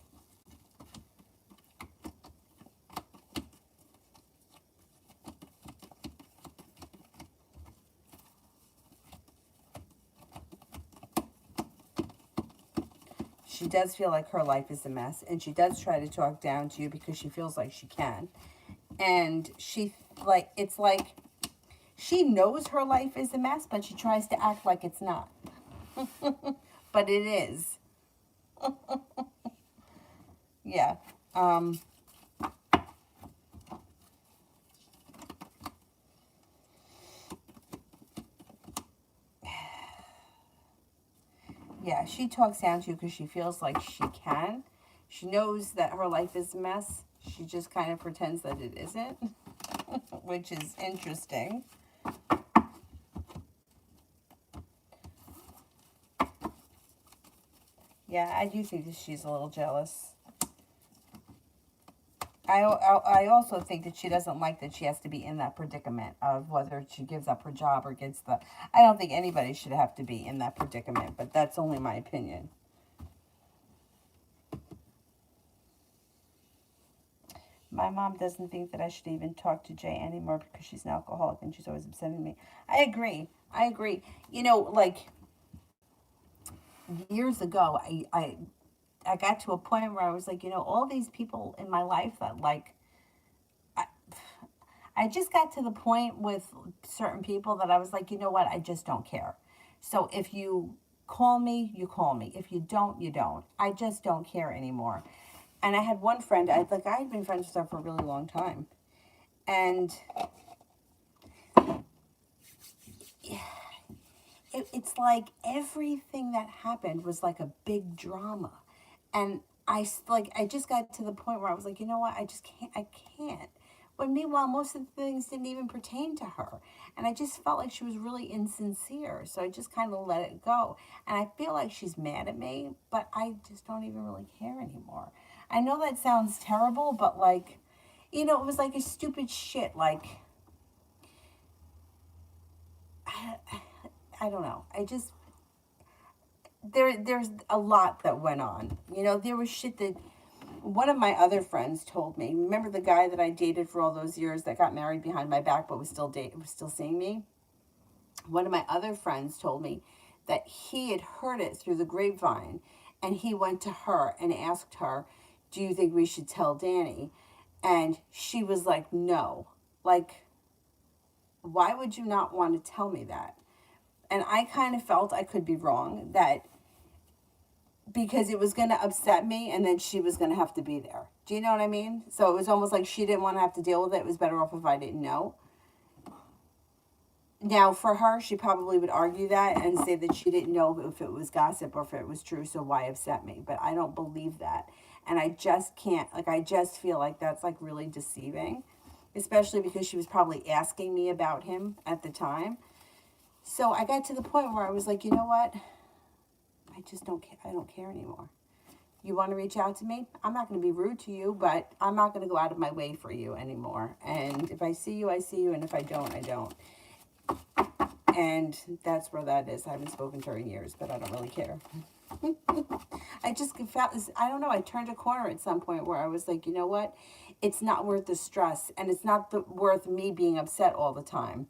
She does feel like her life is a mess, and she does try to talk down to you because she feels like she can. And it's like she knows her life is a mess, but she tries to act like it's not. But it is. Yeah. Yeah, she talks down to you because she feels like she can. She knows that her life is a mess. She just kind of pretends that it isn't, which is interesting. Yeah, I do think that she's a little jealous. I also think that she doesn't like that she has to be in that predicament of whether she gives up her job or gets the... I don't think anybody should have to be in that predicament, but that's only my opinion. My mom doesn't think that I should even talk to Jay anymore because she's an alcoholic and she's always upsetting me. I agree. You know, like, years ago, I got to a point where I was like, all these people in my life that, like, I just got to the point with certain people that I was like, you know what, I just don't care. So if you call me, you call me. If you don't, you don't. I just don't care anymore. And I had one friend, I had been friends with her for a really long time. And it's like everything that happened was like a big drama. And I just got to the point where I was like, you know what, I can't. But meanwhile, most of the things didn't even pertain to her. And I just felt like she was really insincere. So I just kind of let it go. And I feel like she's mad at me, but I just don't even really care anymore. I know that sounds terrible, but like, you know, it was like a stupid shit. Like, I don't know. There's a lot that went on. You know, there was shit that one of my other friends told me. Remember the guy that I dated for all those years that got married behind my back but was still seeing me? One of my other friends told me that he had heard it through the grapevine, and he went to her and asked her, "Do you think we should tell Danny?" And she was like, "No." Like, why would you not want to tell me that? And I kind of felt, I could be wrong, that because it was going to upset me and then she was going to have to be there. Do you know what I mean? So it was almost like she didn't want to have to deal with it. It was better off if I didn't know. Now, for her, she probably would argue that and say that she didn't know if it was gossip or if it was true, so why upset me? But I don't believe that. And I just can't, like, I just feel like that's, like, really deceiving, especially because she was probably asking me about him at the time. So I got to the point where I was like, you know what? I just don't care. I don't care anymore. You want to reach out to me? I'm not going to be rude to you, but I'm not going to go out of my way for you anymore. And if I see you, I see you. And if I don't, I don't. And that's where that is. I haven't spoken to her in years, but I don't really care. I just felt this, I don't know, I turned a corner at some point where I was like, you know what? It's not worth the stress, and it's not worth me being upset all the time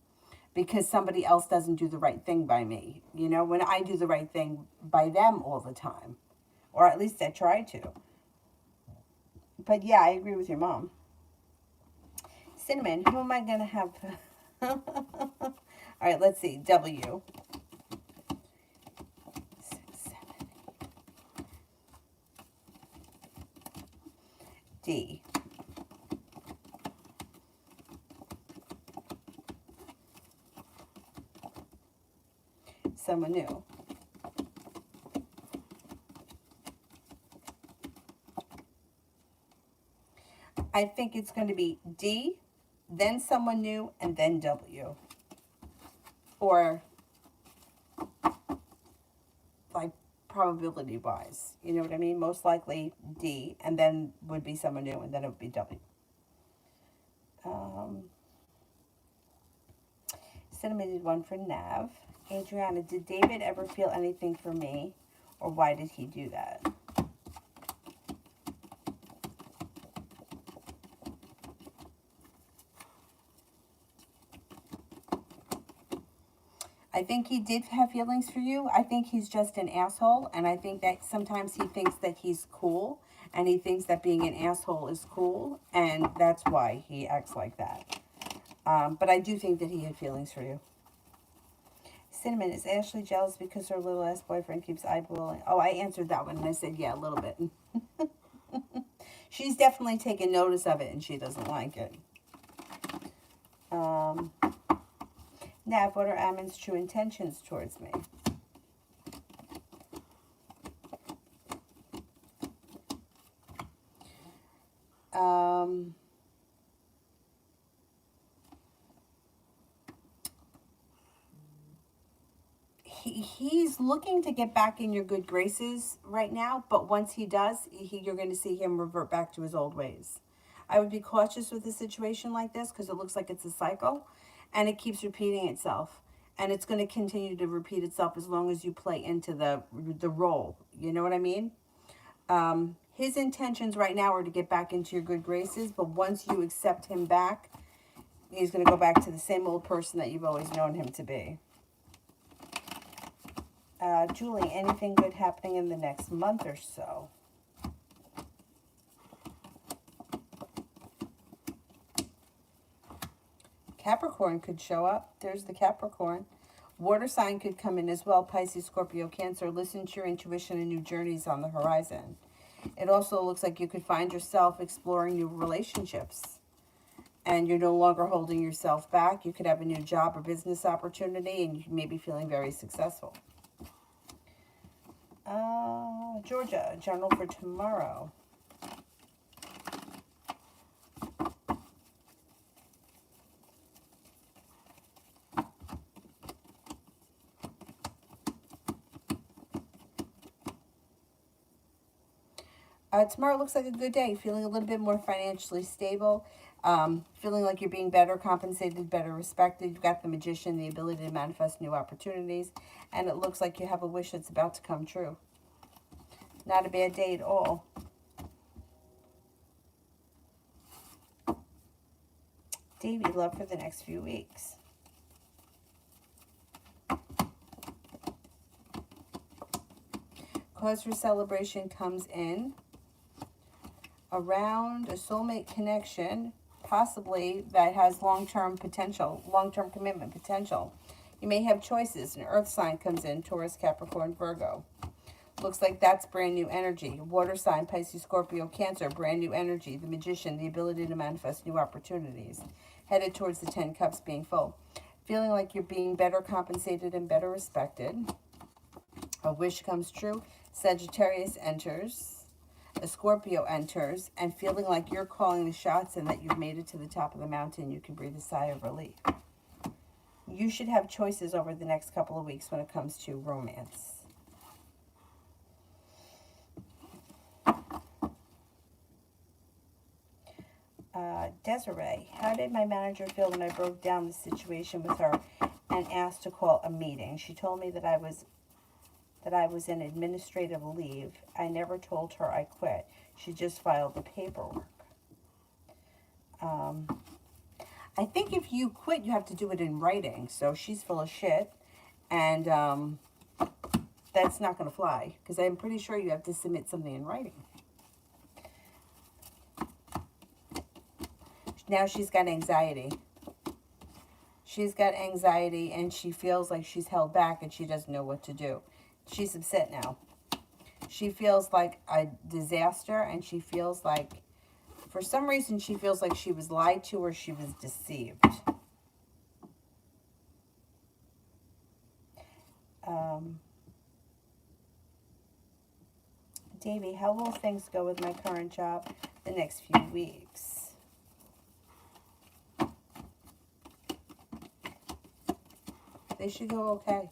because somebody else doesn't do the right thing by me. You know, when I do the right thing by them all the time, or at least I try to. But yeah, I agree with your mom. Cinnamon, who am I going to have? All right, let's see. W. 6, 7. D. Someone new. I think it's going to be D, then someone new, and then W. Or, like, probability-wise. You know what I mean? Most likely D, and then would be someone new, and then it would be W. Cinnamon did one for Nav. Adriana, did David ever feel anything for me? Or why did he do that? I think he did have feelings for you. I think he's just an asshole. And I think that sometimes he thinks that he's cool. And he thinks that being an asshole is cool. And that's why he acts like that. But I do think that he had feelings for you. Cinnamon, is Ashley jealous because her little ass boyfriend keeps eyeballing? Oh, I answered that one. And I said, yeah, a little bit. She's definitely taken notice of it. And she doesn't like it. Nav, what are Ammon's true intentions towards me? He's looking to get back in your good graces right now, but once he does, you're going to see him revert back to his old ways. I would be cautious with a situation like this because it looks like it's a cycle and it keeps repeating itself. And it's going to continue to repeat itself as long as you play into the role. You know what I mean? His intentions right now are to get back into your good graces, but once you accept him back, he's going to go back to the same old person that you've always known him to be. Julie, anything good happening in the next month or so? Capricorn could show up. There's the Capricorn. Water sign could come in as well, Pisces, Scorpio, Cancer. Listen to your intuition and new journeys on the horizon. It also looks like you could find yourself exploring new relationships. And you're no longer holding yourself back. You could have a new job or business opportunity, and you may be feeling very successful. Georgia, general for tomorrow. Tomorrow looks like a good day. Feeling a little bit more financially stable. Feeling like you're being better compensated, better respected. You've got the Magician, the ability to manifest new opportunities. And it looks like you have a wish that's about to come true. Not a bad day at all. Davey, love for the next few weeks. Cause for celebration comes in around a soulmate connection, possibly that has long-term potential, long-term commitment potential. You may have choices. An earth sign comes in, Taurus, Capricorn, Virgo. Looks like that's brand new energy. Water sign, Pisces, Scorpio, Cancer, brand new energy. The Magician, the ability to manifest new opportunities. Headed towards the 10 cups being full. Feeling like you're being better compensated and better respected. A wish comes true. Sagittarius enters. A Scorpio enters. And feeling like you're calling the shots and that you've made it to the top of the mountain, you can breathe a sigh of relief. You should have choices over the next couple of weeks when it comes to romance. Desiree, how did my manager feel when I broke down the situation with her and asked to call a meeting? She told me that I was in administrative leave. I never told her I quit. She just filed the paperwork. I think if you quit, you have to do it in writing. So she's full of shit, and that's not going to fly because I'm pretty sure you have to submit something in writing. Now she's got anxiety. She's got anxiety and she feels like she's held back and she doesn't know what to do. She's upset now. She feels like a disaster and she feels like, for some reason, she feels like she was lied to or she was deceived. Davey, how will things go with my current job the next few weeks? They should go okay.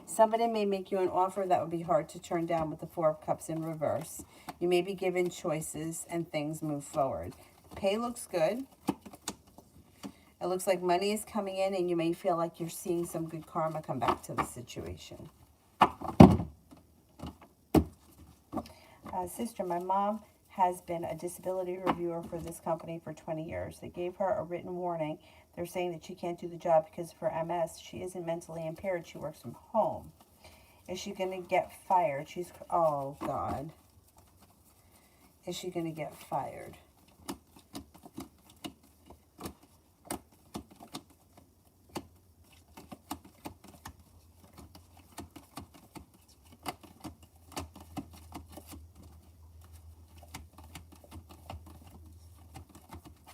Somebody may make you an offer that would be hard to turn down with the Four of Cups in reverse. You may be given choices and things move forward. Pay looks good. It looks like money is coming in and you may feel like you're seeing some good karma come back to the situation. Sister, my mom has been a disability reviewer for this company for 20 years. They gave her a written warning. They're saying that she can't do the job because of her MS. She isn't mentally impaired. She works from home. Is she going to get fired? Oh, God. Is she going to get fired?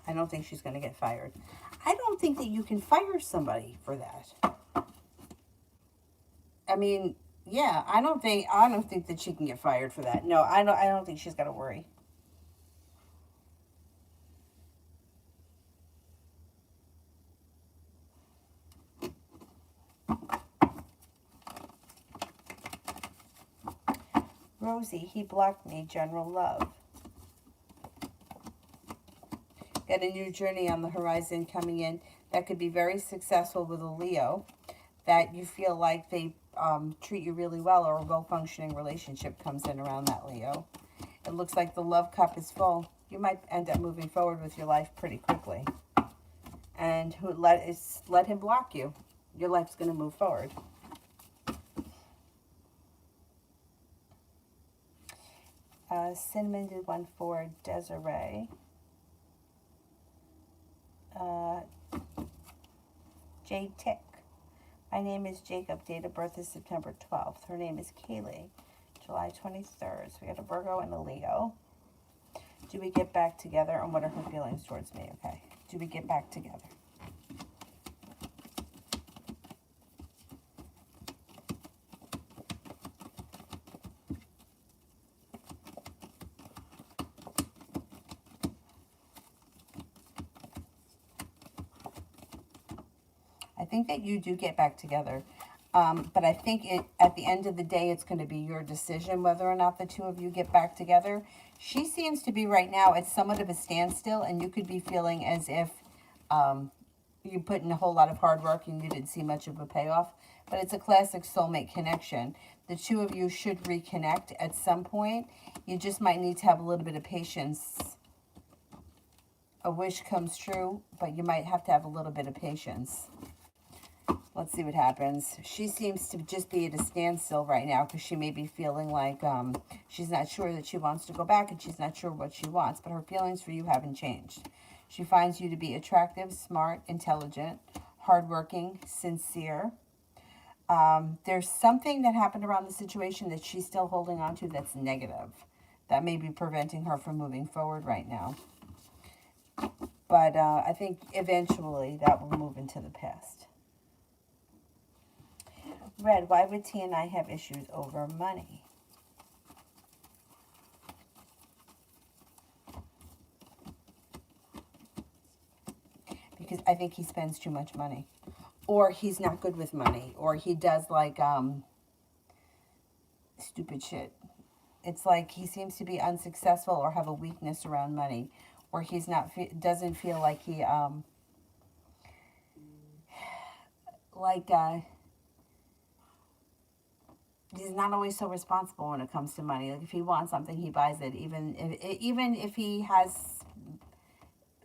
I don't think she's going to get fired. I don't think that you can fire somebody for that. I mean, yeah, I don't think that she can get fired for that. No, I don't think she's got to worry. Rosie, he blocked me, general love. Got a new journey on the horizon coming in that could be very successful with a Leo, that you feel like they treat you really well, or a well-functioning relationship comes in around that Leo. It looks like the love cup is full. You might end up moving forward with your life pretty quickly. And let him block you. Your life's going to move forward. Cinnamon did one for Desiree. Jade Tick. My name is Jacob. Date of birth is September 12th. Her name is Kaylee. July 23rd. So we got a Virgo and a Leo. Do we get back together? And what are her feelings towards me? Okay. Do we get back together? I think that you do get back together. But I think at the end of the day, it's going to be your decision whether or not the two of you get back together. She seems to be right now at somewhat of a standstill, and you could be feeling as if you put in a whole lot of hard work and you didn't see much of a payoff. But it's a classic soulmate connection. The two of you should reconnect at some point. You just might need to have a little bit of patience. A wish comes true, but you might have to have a little bit of patience. Let's see what happens. She seems to just be at a standstill right now because she may be feeling like she's not sure that she wants to go back and she's not sure what she wants. But her feelings for you haven't changed. She finds you to be attractive, smart, intelligent, hardworking, sincere. There's something that happened around the situation that she's still holding on to that's negative. That may be preventing her from moving forward right now. But I think eventually that will move into the past. Red, why would T and I have issues over money? Because I think he spends too much money. Or he's not good with money. Or he does like stupid shit. It's like he seems to be unsuccessful or have a weakness around money. Or he's not, doesn't feel like he, he's not always so responsible when it comes to money. Like if he wants something, he buys it. Even if he has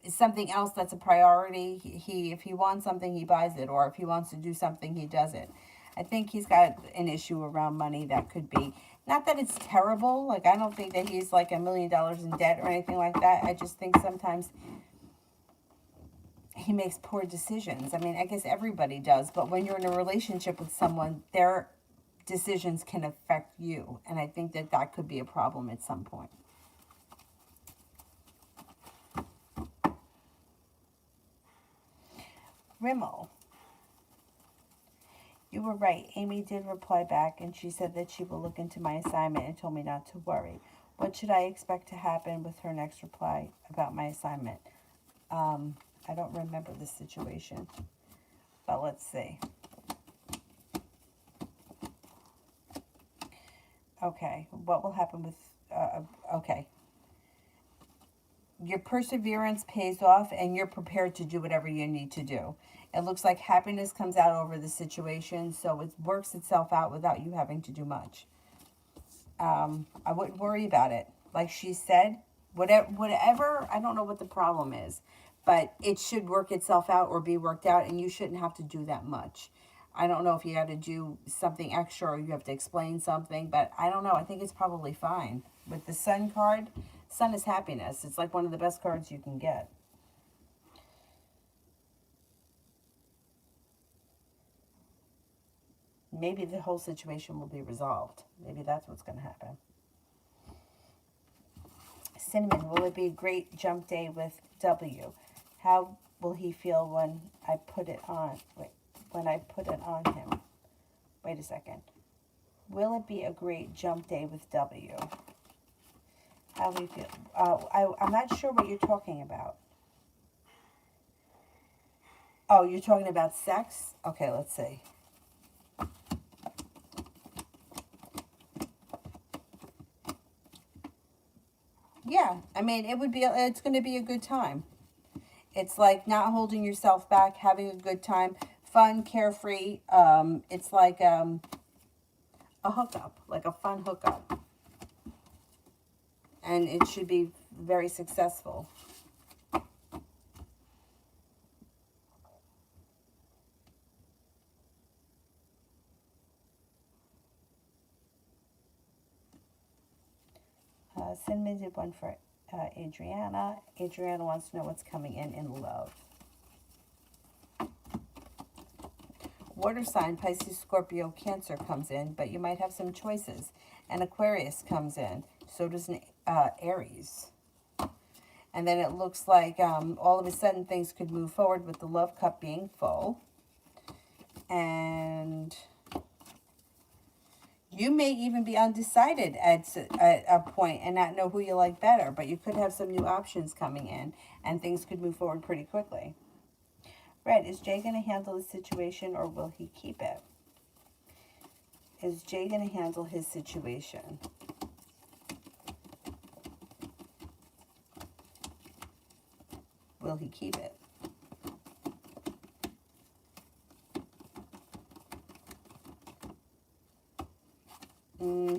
something else that's a priority, if he wants something, he buys it. Or if he wants to do something, he does it. I think he's got an issue around money that could be, not that it's terrible. Like I don't think that he's like $1 million in debt or anything like that. I just think sometimes he makes poor decisions. I mean, I guess everybody does. But when you're in a relationship with someone, their decisions can affect you. And I think that that could be a problem at some point. Rimmel. You were right. Amy did reply back, and she said that she will look into my assignment and told me not to worry. What should I expect to happen with her next reply about my assignment? I don't remember the situation, but let's see. Okay, what will happen with, okay. Your perseverance pays off, and you're prepared to do whatever you need to do. It looks like happiness comes out over the situation, so it works itself out without you having to do much. I wouldn't worry about it. Like she said, whatever, I don't know what the problem is, but it should work itself out or be worked out, and you shouldn't have to do that much. I don't know if you got to do something extra or you have to explain something, but I don't know. I think it's probably fine. With the Sun card, Sun is happiness. It's like one of the best cards you can get. Maybe the whole situation will be resolved. Maybe that's what's going to happen. Cinnamon, will it be a great jump day with W? How will he feel when I put it on? Wait, when I put it on him. Wait a second. Will it be a great jump day with W? How will he feel? I'm not sure what you're talking about. Oh, you're talking about sex? Okay, let's see. Yeah, I mean, it's going to be a good time. It's like not holding yourself back, having a good time, fun, carefree. It's like a hookup, like a fun hookup. And it should be very successful. Cinnamon did one for Adriana. Adriana wants to know what's coming in love. Water sign, Pisces, Scorpio, Cancer comes in, but you might have some choices. And Aquarius comes in. So does an Aries. And then it looks like all of a sudden things could move forward with the love cup being full. And you may even be undecided at a point and not know who you like better. But you could have some new options coming in. And things could move forward pretty quickly. Red, is Jay going to handle the situation or will he keep it? Is Jay going to handle his situation? Will he keep it?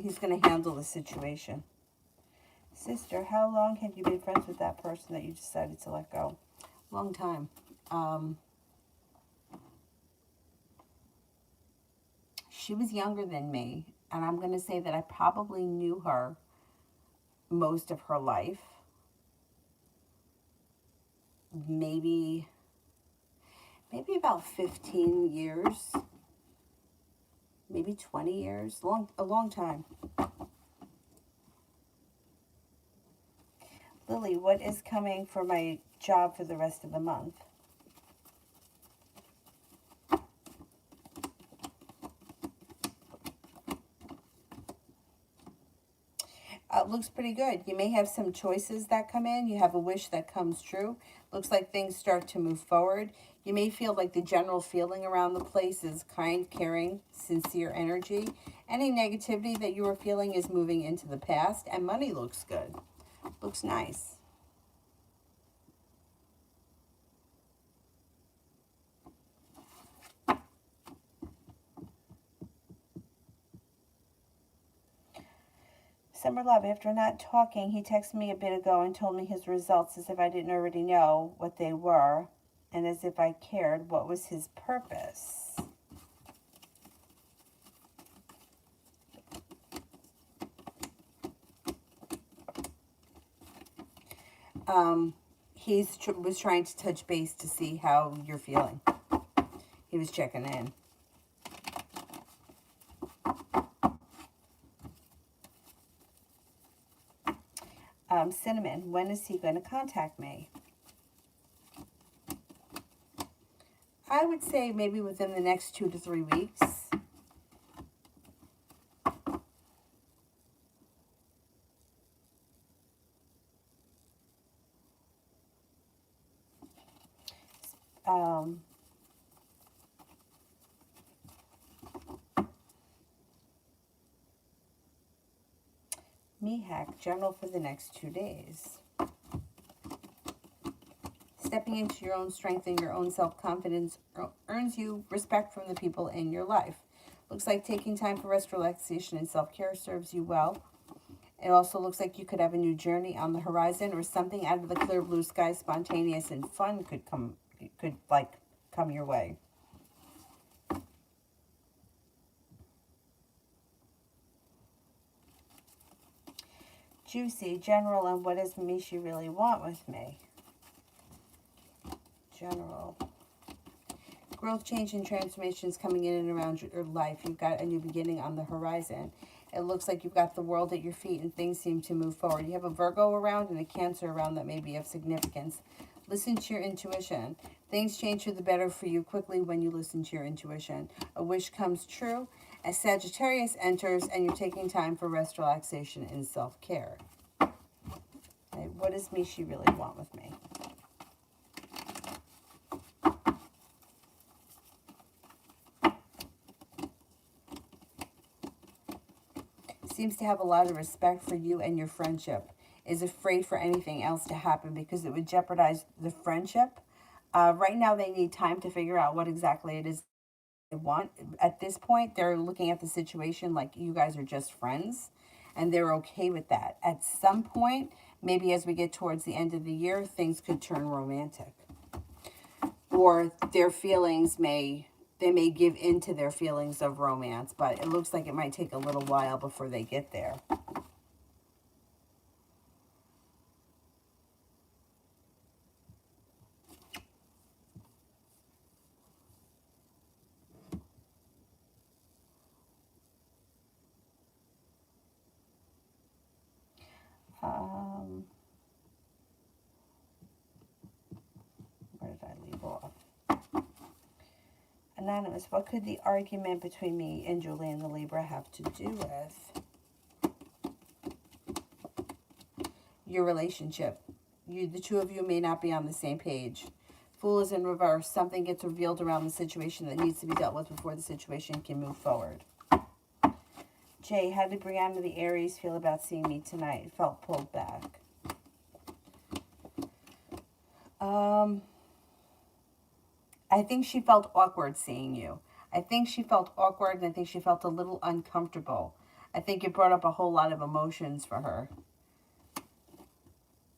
He's going to handle the situation. Sister, how long have you been friends with that person that you decided to let go? Long time. She was younger than me, and I'm going to say that I probably knew her most of her life. Maybe about 15 years. Maybe 20 years. A long time. Lily, what is coming for my job for the rest of the month? Looks pretty good. You may have some choices that come in. You have a wish that comes true. Looks like things start to move forward. You may feel like the general feeling around the place is kind, caring, sincere energy. Any negativity that you are feeling is moving into the past, and money looks good. Looks nice. Summer Love, after not talking, he texted me a bit ago and told me his results as if I didn't already know what they were and as if I cared. What was his purpose? He was trying to touch base to see how you're feeling. He was checking in. Cinnamon, when is he going to contact me? I would say maybe within the next 2 to 3 weeks. Mihak, general for the next 2 days. Stepping into your own strength and your own self-confidence earns you respect from the people in your life. Looks like taking time for rest, relaxation, and self-care serves you well. It also looks like you could have a new journey on the horizon or something out of the clear blue sky, spontaneous and fun could come your way. Juicy, general, and what does Mishi really want with me? General. Growth, change, and transformations coming in and around your life. You've got a new beginning on the horizon. It looks like you've got the world at your feet and things seem to move forward. You have a Virgo around and a Cancer around that may be of significance. Listen to your intuition. Things change for the better for you quickly when you listen to your intuition. A wish comes true as Sagittarius enters and you're taking time for rest, relaxation, and self-care. Okay, what does Mishi really want with me? Seems to have a lot of respect for you and your friendship. Is afraid for anything else to happen because it would jeopardize the friendship. Right now they need time to figure out what exactly it is they want. At this point, they're looking at the situation like you guys are just friends, and they're okay with that. At some point, maybe as we get towards the end of the year, things could turn romantic. Or their feelings they may give in to their feelings of romance, but it looks like it might take a little while before they get there. Um, where did I leave off? Anonymous, what could the argument between me and Julian the Libra have to do with your relationship? The two of you may not be on the same page. Fool is in reverse. Something gets revealed around the situation that needs to be dealt with before the situation can move forward. Jay, how did Brianna the Aries feel about seeing me tonight? Felt pulled back. I think she felt awkward seeing you. I think she felt awkward, and I think she felt a little uncomfortable. I think it brought up a whole lot of emotions for her.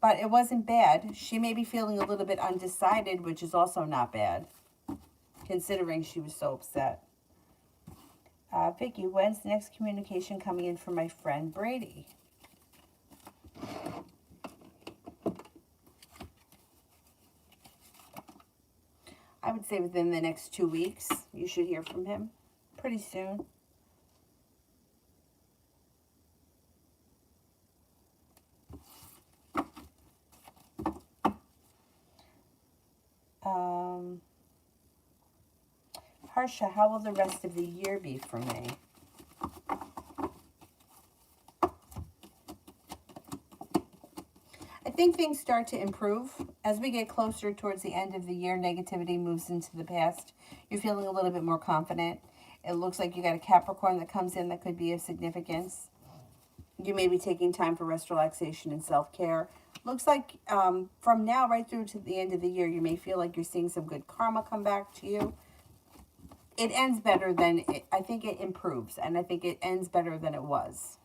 But it wasn't bad. She may be feeling a little bit undecided, which is also not bad, considering she was so upset. Vicky, when's the next communication coming in from my friend Brady? I would say within the next 2 weeks, you should hear from him pretty soon. Harsha, how will the rest of the year be for me? I think things start to improve. As we get closer towards the end of the year, negativity moves into the past. You're feeling a little bit more confident. It looks like you got a Capricorn that comes in that could be of significance. You may be taking time for rest, relaxation, and self-care. Looks like from now right through to the end of the year, you may feel like you're seeing some good karma come back to you. It ends better than, I think it improves, and I think it ends better than it was.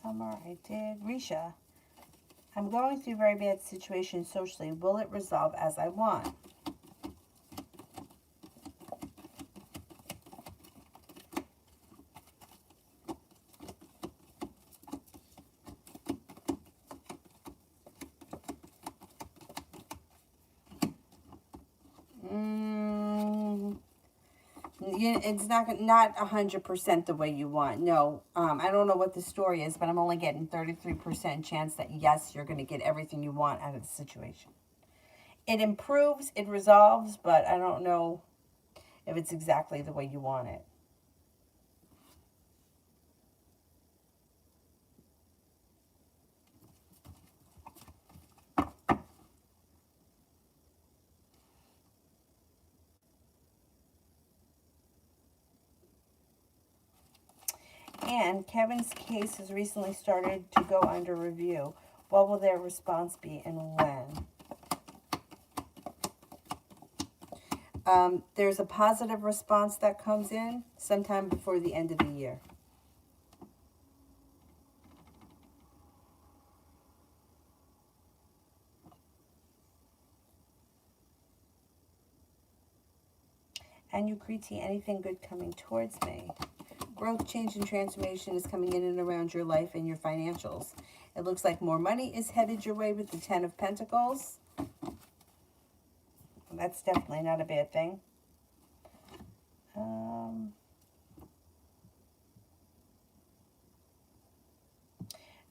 Summer, I did. Risha, I'm going through a very bad situation socially. Will it resolve as I want? It's not 100% the way you want. No, I don't know what the story is, but I'm only getting 33% chance that yes, you're going to get everything you want out of the situation. It improves, it resolves, but I don't know if it's exactly the way you want it. And Kevin's case has recently started to go under review. What will their response be and when? There's a positive response that comes in sometime before the end of the year. And Ukriti, anything good coming towards me? Growth, change, and transformation is coming in and around your life and your financials. It looks like more money is headed your way with the Ten of Pentacles. That's definitely not a bad thing.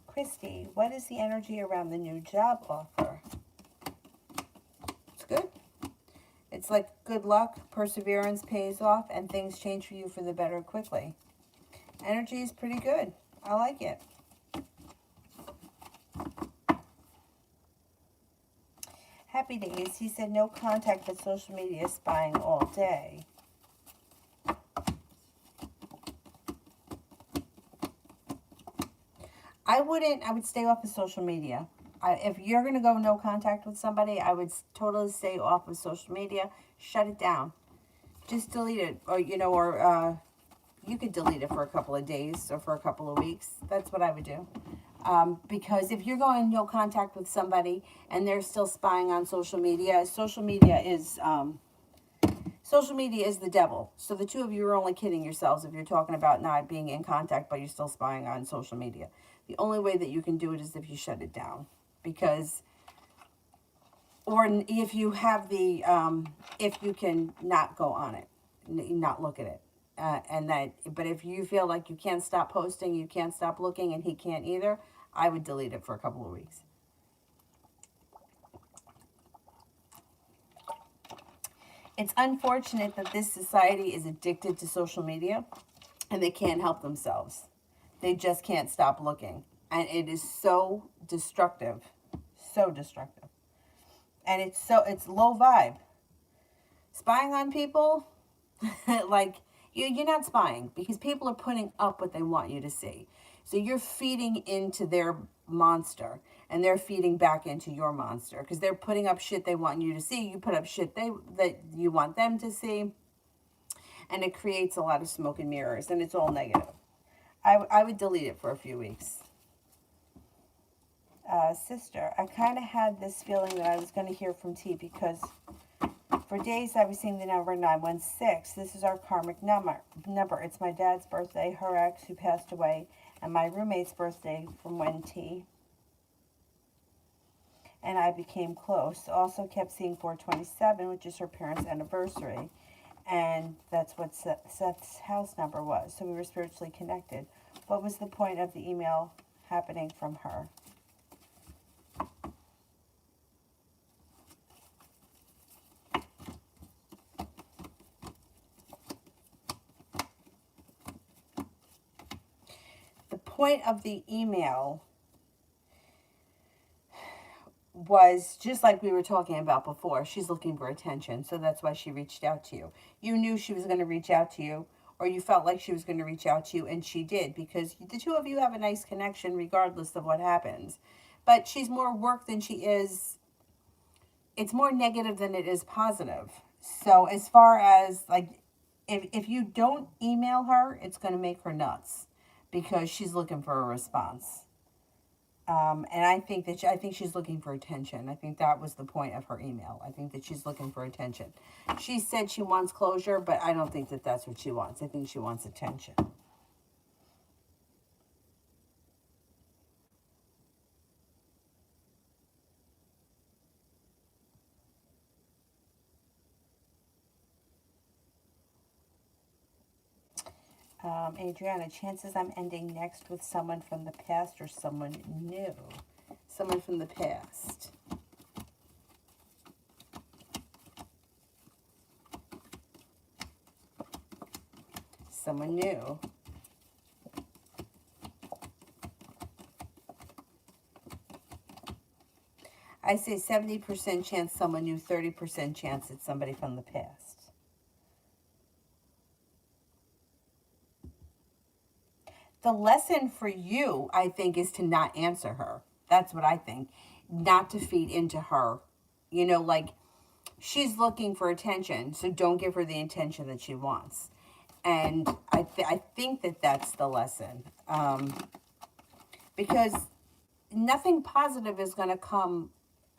Christy, what is the energy around the new job offer? It's good. It's like good luck, perseverance pays off, and things change for you for the better quickly. Energy is pretty good. I like it. Happy Days, he said no contact with social media spying all day. I would stay off of social media. If you're going to go no contact with somebody, I would totally stay off of social media. Shut it down. Just delete it. Or, you could delete it for a couple of days or for a couple of weeks. That's what I would do. Because if you're going no contact with somebody and they're still spying on social media is Social media is the devil. So the two of you are only kidding yourselves if you're talking about not being in contact, but you're still spying on social media. The only way that you can do it is if you shut it down. Because, or if you have the, if you can not go on it, not look at it. But if you feel like you can't stop posting, you can't stop looking, and he can't either, I would delete it for a couple of weeks. It's unfortunate that this society is addicted to social media and they can't help themselves. They just can't stop looking. And it is so destructive. So destructive. And it's low vibe. Spying on people, like, you're not spying because people are putting up what they want you to see. So you're feeding into their monster and they're feeding back into your monster because they're putting up shit they want you to see. You put up shit that you want them to see. And it creates a lot of smoke and mirrors and it's all negative. I would delete it for a few weeks. Sister, I kind of had this feeling that I was going to hear from T because for days I was seeing the number 916. This is our karmic number. It's my dad's birthday, her ex who passed away, and my roommate's birthday from when T and I became close. Also kept seeing 427, which is her parents' anniversary. And that's what Seth's house number was. So we were spiritually connected. What was the point of the email happening from her? The point of the email was just like we were talking about before. She's looking for attention, so that's why she reached out to you. You knew she was going to reach out to you, or you felt like she was going to reach out to you, and she did, because the two of you have a nice connection regardless of what happens. But she's more work than she is. It's more negative than it is positive. So as far as, like, if you don't email her, it's going to make her nuts because she's looking for a response. And I think she's looking for attention. I think that was the point of her email. I think that she's looking for attention. She said she wants closure, but I don't think that that's what she wants. I think she wants attention. Adriana, chances I'm ending next with someone from the past or someone new. Someone from the past. Someone new. I say 70% chance someone new, 30% chance it's somebody from the past. The lesson for you, I think, is to not answer her. That's what I think. Not to feed into her. You know, like, she's looking for attention, so don't give her the attention that she wants. And I think that that's the lesson. Because nothing positive is going to come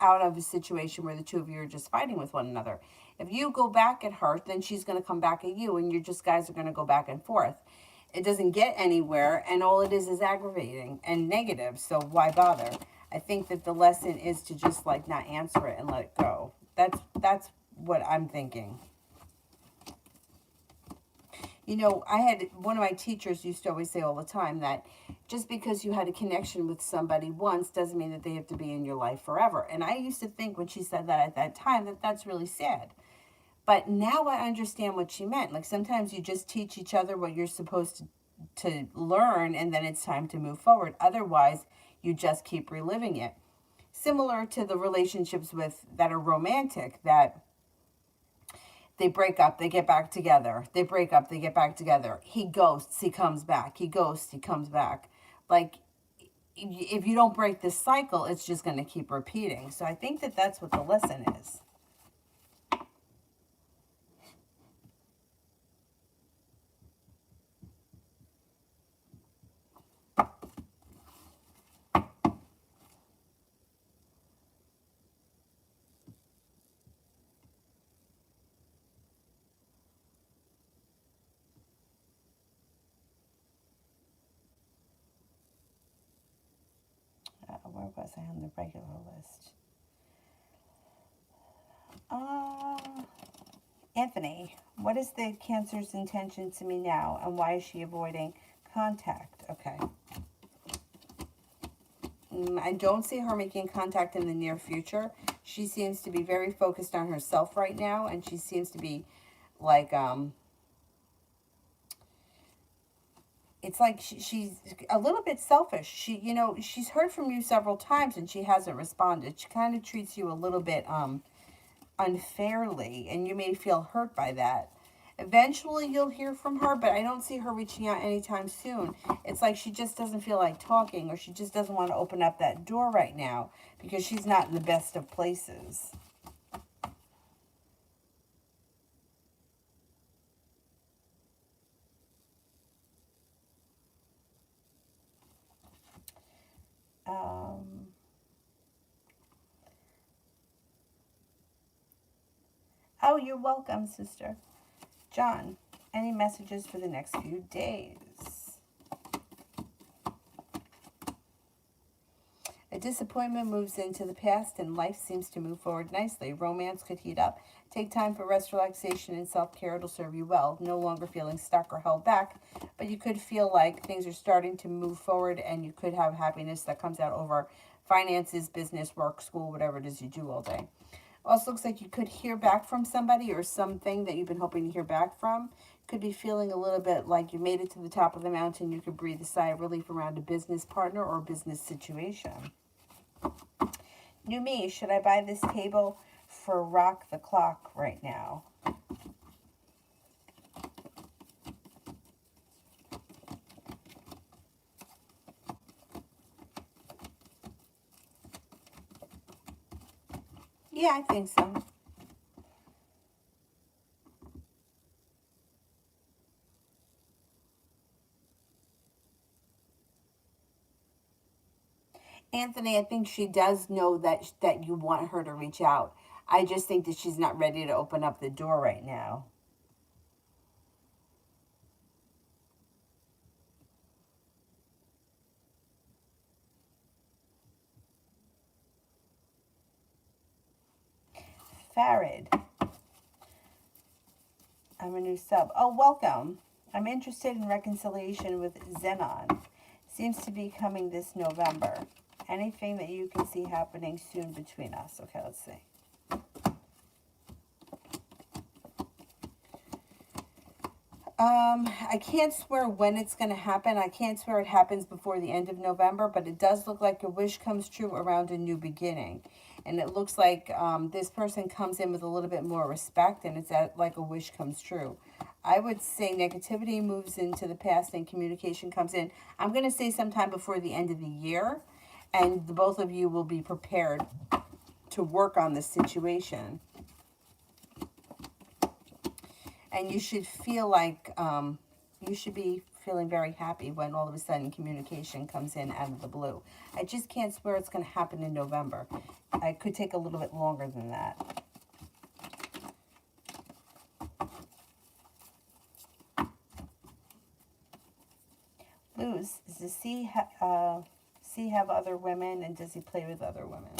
out of a situation where the two of you are just fighting with one another. If you go back at her, then she's going to come back at you, and you just guys are going to go back and forth. It doesn't get anywhere, and all it is aggravating and negative, so why bother? I think that the lesson is to just, like, not answer it and let it go. That's what I'm thinking. You know, I had one of my teachers used to always say all the time that just because you had a connection with somebody once doesn't mean that they have to be in your life forever. And I used to think when she said that at that time that that's really sad. But now I understand what she meant. Like, sometimes you just teach each other what you're supposed to learn, and then it's time to move forward. Otherwise, you just keep reliving it. Similar to the relationships that are romantic, that they break up, they get back together. They break up, they get back together. He ghosts, he comes back. He ghosts, he comes back. Like, if you don't break this cycle, it's just going to keep repeating. So I think that that's what the lesson is. Where was I on the regular list? Anthony, what is the Cancer's intention to me now, and why is she avoiding contact? Okay. I don't see her making contact in the near future. She seems to be very focused on herself right now, and she seems to be like, it's like she's a little bit selfish. She's heard from you several times and she hasn't responded. She kind of treats you a little bit unfairly, and you may feel hurt by that. Eventually you'll hear from her, but I don't see her reaching out anytime soon. It's like she just doesn't feel like talking, or she just doesn't want to open up that door right now because she's not in the best of places. Oh, you're welcome, sister. John, any messages for the next few days? A disappointment moves into the past and life seems to move forward nicely. Romance could heat up. Take time for rest, relaxation, and self-care. It'll serve you well. No longer feeling stuck or held back, but you could feel like things are starting to move forward, and you could have happiness that comes out over finances, business, work, school, whatever it is you do all day. Also looks like you could hear back from somebody or something that you've been hoping to hear back from. Could be feeling a little bit like you made it to the top of the mountain. You could breathe a sigh of relief around a business partner or business situation. New me, should I buy this table for Rock the Clock right now? Yeah, I think so. Anthony, I think she does know that you want her to reach out. I just think that she's not ready to open up the door right now. Farid, I'm a new sub. Oh, welcome. I'm interested in reconciliation with Zenon. Seems to be coming this November. Anything that you can see happening soon between us? Okay, let's see. I can't swear when it's going to happen. I can't swear it happens before the end of November, but it does look like a wish comes true around a new beginning. And it looks like this person comes in with a little bit more respect, and it's like a wish comes true. I would say negativity moves into the past and communication comes in. I'm going to say sometime before the end of the year, and the both of you will be prepared to work on this situation. And you should feel like you should be feeling very happy when all of a sudden communication comes in out of the blue. I just can't swear it's going to happen in November. It could take a little bit longer than that. Luz, does the C have other women, and does he play with other women?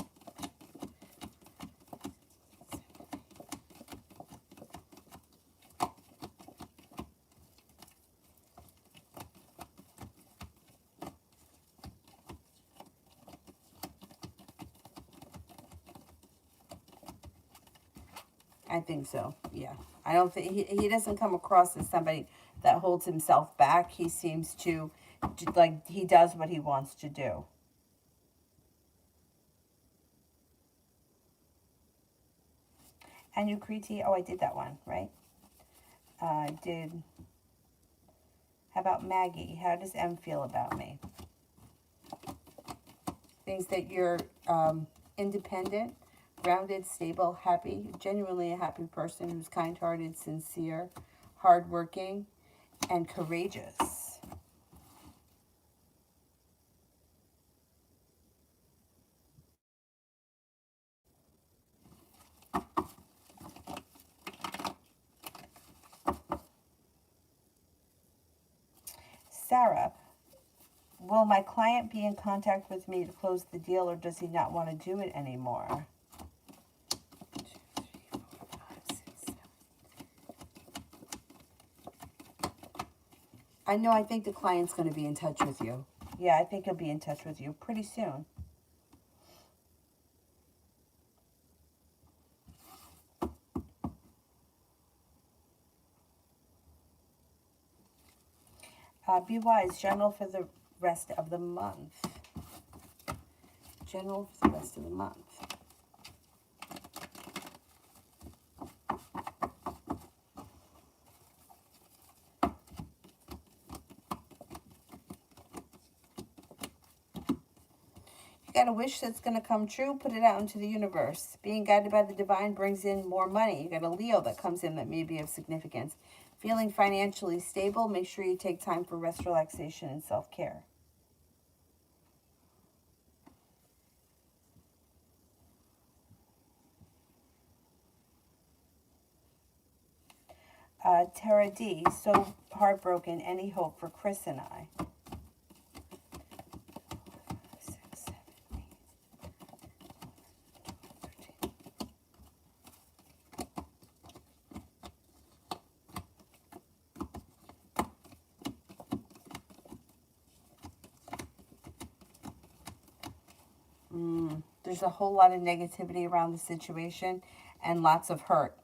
I think so, yeah. I don't think, he doesn't come across as somebody that holds himself back. He seems to, like, he does what he wants to do. And Ukriti, oh, I did that one, right? I did. How about Maggie? How does M feel about me? Thinks that you're independent, grounded, stable, happy, genuinely a happy person who's kind-hearted, sincere, hardworking, and courageous. Sarah, Will my client be in contact with me to close the deal, or does he not want to do it anymore? 1, 2, 3, 4, 5, 6, 7. I know, I think the client's going to be in touch with you. Yeah, I think he'll be in touch with you pretty soon. Be wise, general for the rest of the month. General for the rest of the month. You got a wish that's going to come true, put it out into the universe. Being guided by the divine brings in more money. You got a Leo that comes in that may be of significance. Feeling financially stable, make sure you take time for rest, relaxation, and self-care. Tara D, so heartbroken, any hope for Chris and I? 6, 7, 8. There's a whole lot of negativity around the situation and lots of hurt.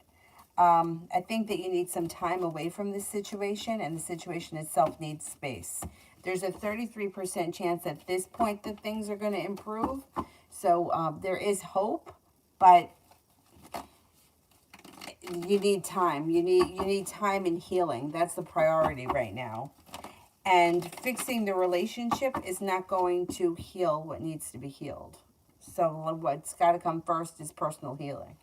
I think that you need some time away from this situation, and the situation itself needs space. There's a 33% chance at this point that things are going to improve. So there is hope, but you need time. You need time and healing. That's the priority right now. And fixing the relationship is not going to heal what needs to be healed. So what's got to come first is personal healing.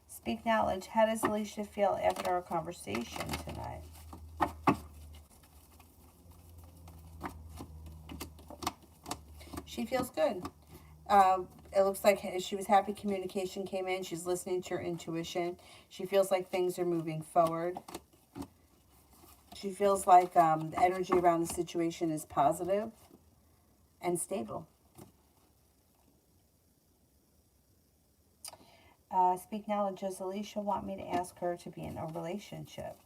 Speak knowledge. How does Alicia feel after our conversation tonight? She feels good. It looks like she was happy communication came in. She's listening to her intuition. She feels like things are moving forward. She feels like the energy around the situation is positive and stable. Speak knowledge. Does Alicia want me to ask her to be in a relationship?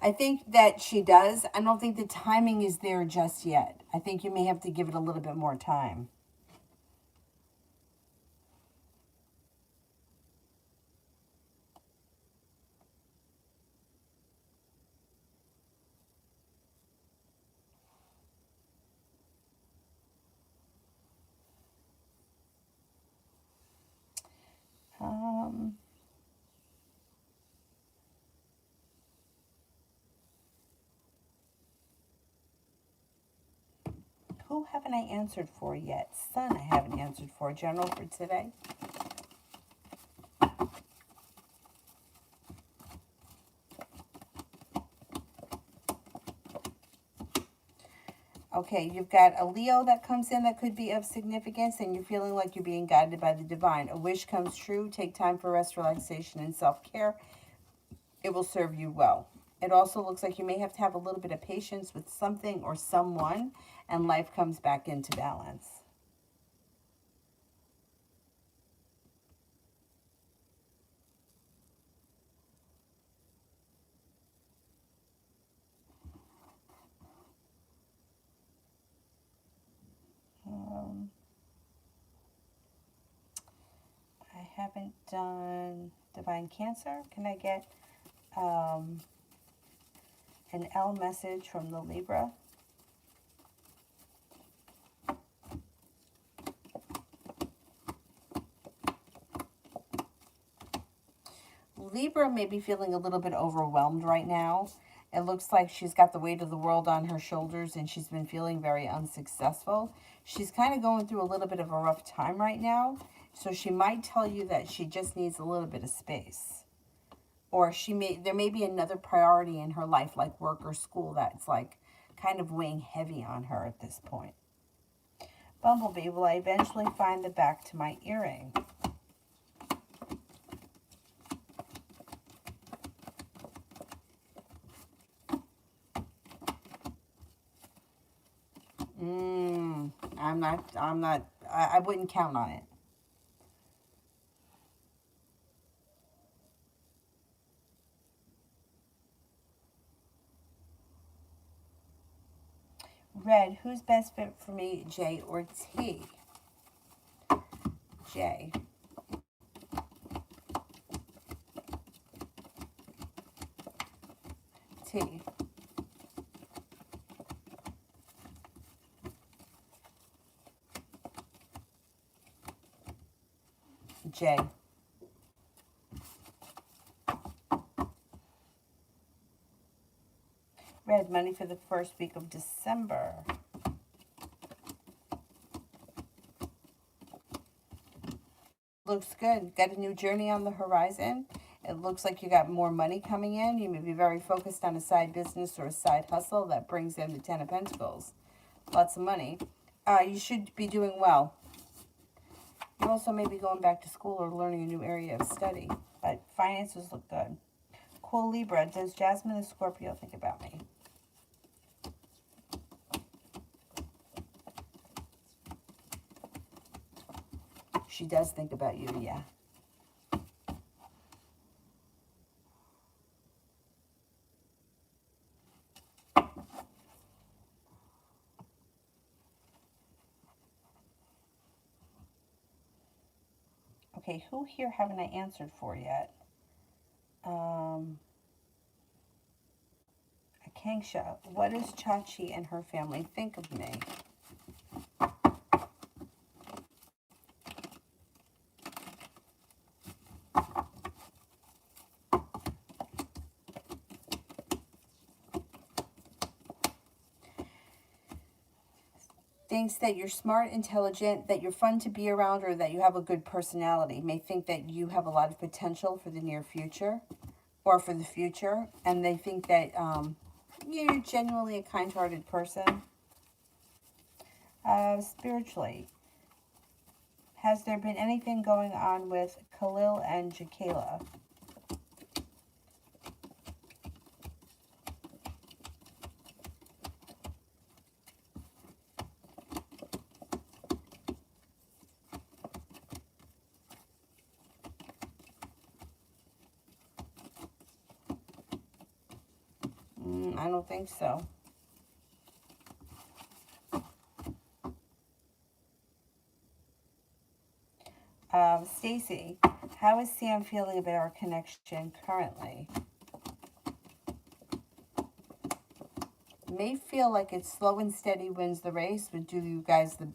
I think that she does. I don't think the timing is there just yet. I think you may have to give it a little bit more time. Who haven't I answered for yet? Sun I haven't answered for. General for today. Okay, you've got a Leo that comes in that could be of significance, and you're feeling like you're being guided by the divine. A wish comes true. Take time for rest, relaxation, and self-care. It will serve you well. It also looks like you may have to have a little bit of patience with something or someone, and life comes back into balance. I haven't done Divine Cancer. Can I get an L message from the Libra? Libra may be feeling a little bit overwhelmed right now. It looks like she's got the weight of the world on her shoulders and she's been feeling very unsuccessful. She's kind of going through a little bit of a rough time right now. So she might tell you that she just needs a little bit of space. Or there may be another priority in her life, like work or school, that's like kind of weighing heavy on her at this point. Bumblebee, will I eventually find the back to my earring? I wouldn't count on it. Red, who's best fit for me, J or T? J. T. J. Red, money for the first week of December. Looks good. Got a new journey on the horizon. It looks like you got more money coming in. You may be very focused on a side business or a side hustle that brings in the Ten of Pentacles. Lots of money. You should be doing well. You also may be going back to school or learning a new area of study. But finances look good. Cool Libra, does Jasmine the Scorpio think about me? She does think about you, yeah. Okay, who here haven't I answered for yet? Akanksha, what does Chachi and her family think of me? Thinks that you're smart, intelligent, that you're fun to be around, or that you have a good personality. May think that you have a lot of potential for the near future or for the future. And they think that you're genuinely a kind-hearted person. Spiritually, has there been anything going on with Khalil and Jakayla? I don't think so. Stacy, how is Sam feeling about our connection currently? May feel like it's slow and steady wins the race. Would do you guys the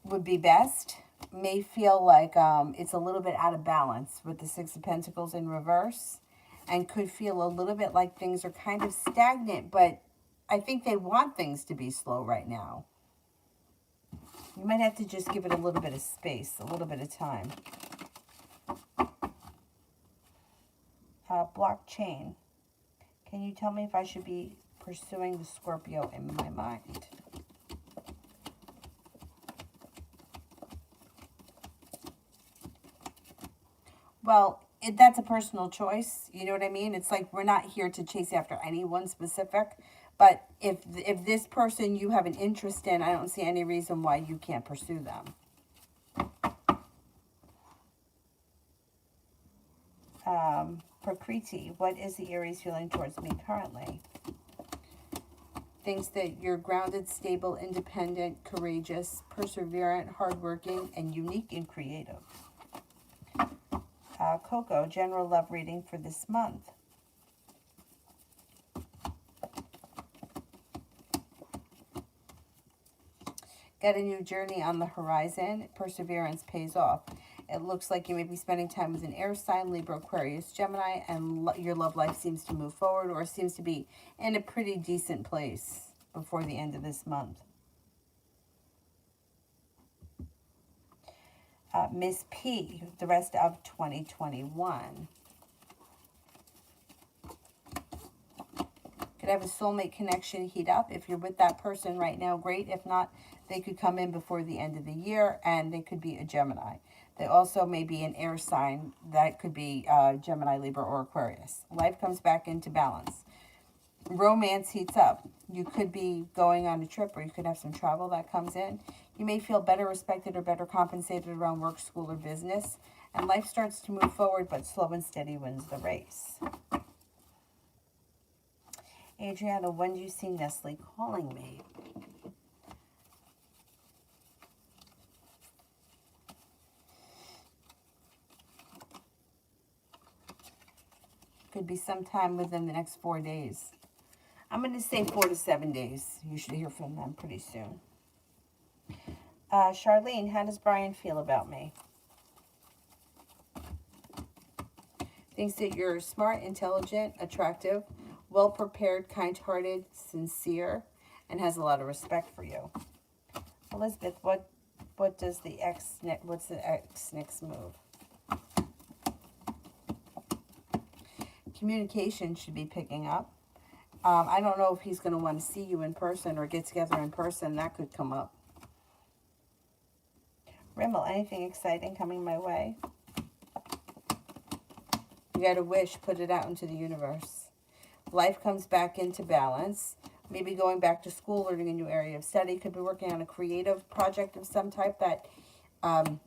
would be best. May feel like it's a little bit out of balance with the Six of Pentacles in reverse, and could feel a little bit like things are kind of stagnant, but I think they want things to be slow right now. You might have to just give it a little bit of space, a little bit of time. Blockchain. Can you tell me if I should be pursuing the Scorpio in my mind? Well, that's a personal choice. You know what I mean? It's like we're not here to chase after anyone specific. But if this person you have an interest in, I don't see any reason why you can't pursue them. Prakriti, what is the Aries feeling towards me currently? Thinks that you're grounded, stable, independent, courageous, perseverant, hardworking, and unique and creative. Coco, general love reading for this month. Got a new journey on the horizon. Perseverance pays off. It looks like you may be spending time with an air sign, Libra, Aquarius, Gemini, and your love life seems to move forward or seems to be in a pretty decent place before the end of this month. Miss P, the rest of 2021. Could have a soulmate connection heat up. If you're with that person right now, great. If not, they could come in before the end of the year, and they could be a Gemini. They also may be an air sign. That could be Gemini, Libra, or Aquarius. Life comes back into balance. Romance heats up. You could be going on a trip, or you could have some travel that comes in. You may feel better respected or better compensated around work, school, or business. And life starts to move forward, but slow and steady wins the race. Adriana, when do you see Nestle calling me? Could be sometime within the next 4 days. I'm going to say 4 to 7 days. You should hear from them pretty soon. Charlene, how does Brian feel about me? Thinks that you're smart, intelligent, attractive, well-prepared, kind-hearted, sincere, and has a lot of respect for you. Elizabeth, what does the X, what's the X next move? Communication should be picking up. I don't know if he's going to want to see you in person or get together in person. That could come up. Rimmel, anything exciting coming my way? You got a wish, put it out into the universe. Life comes back into balance. Maybe going back to school, learning a new area of study. Could be working on a creative project of some type that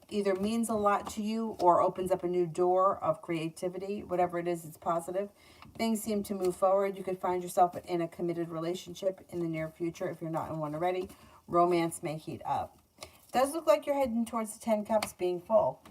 either means a lot to you or opens up a new door of creativity. Whatever it is, it's positive. Things seem to move forward. You could find yourself in a committed relationship in the near future if you're not in one already. Romance may heat up. It does look like you're heading towards the 10 cups being full.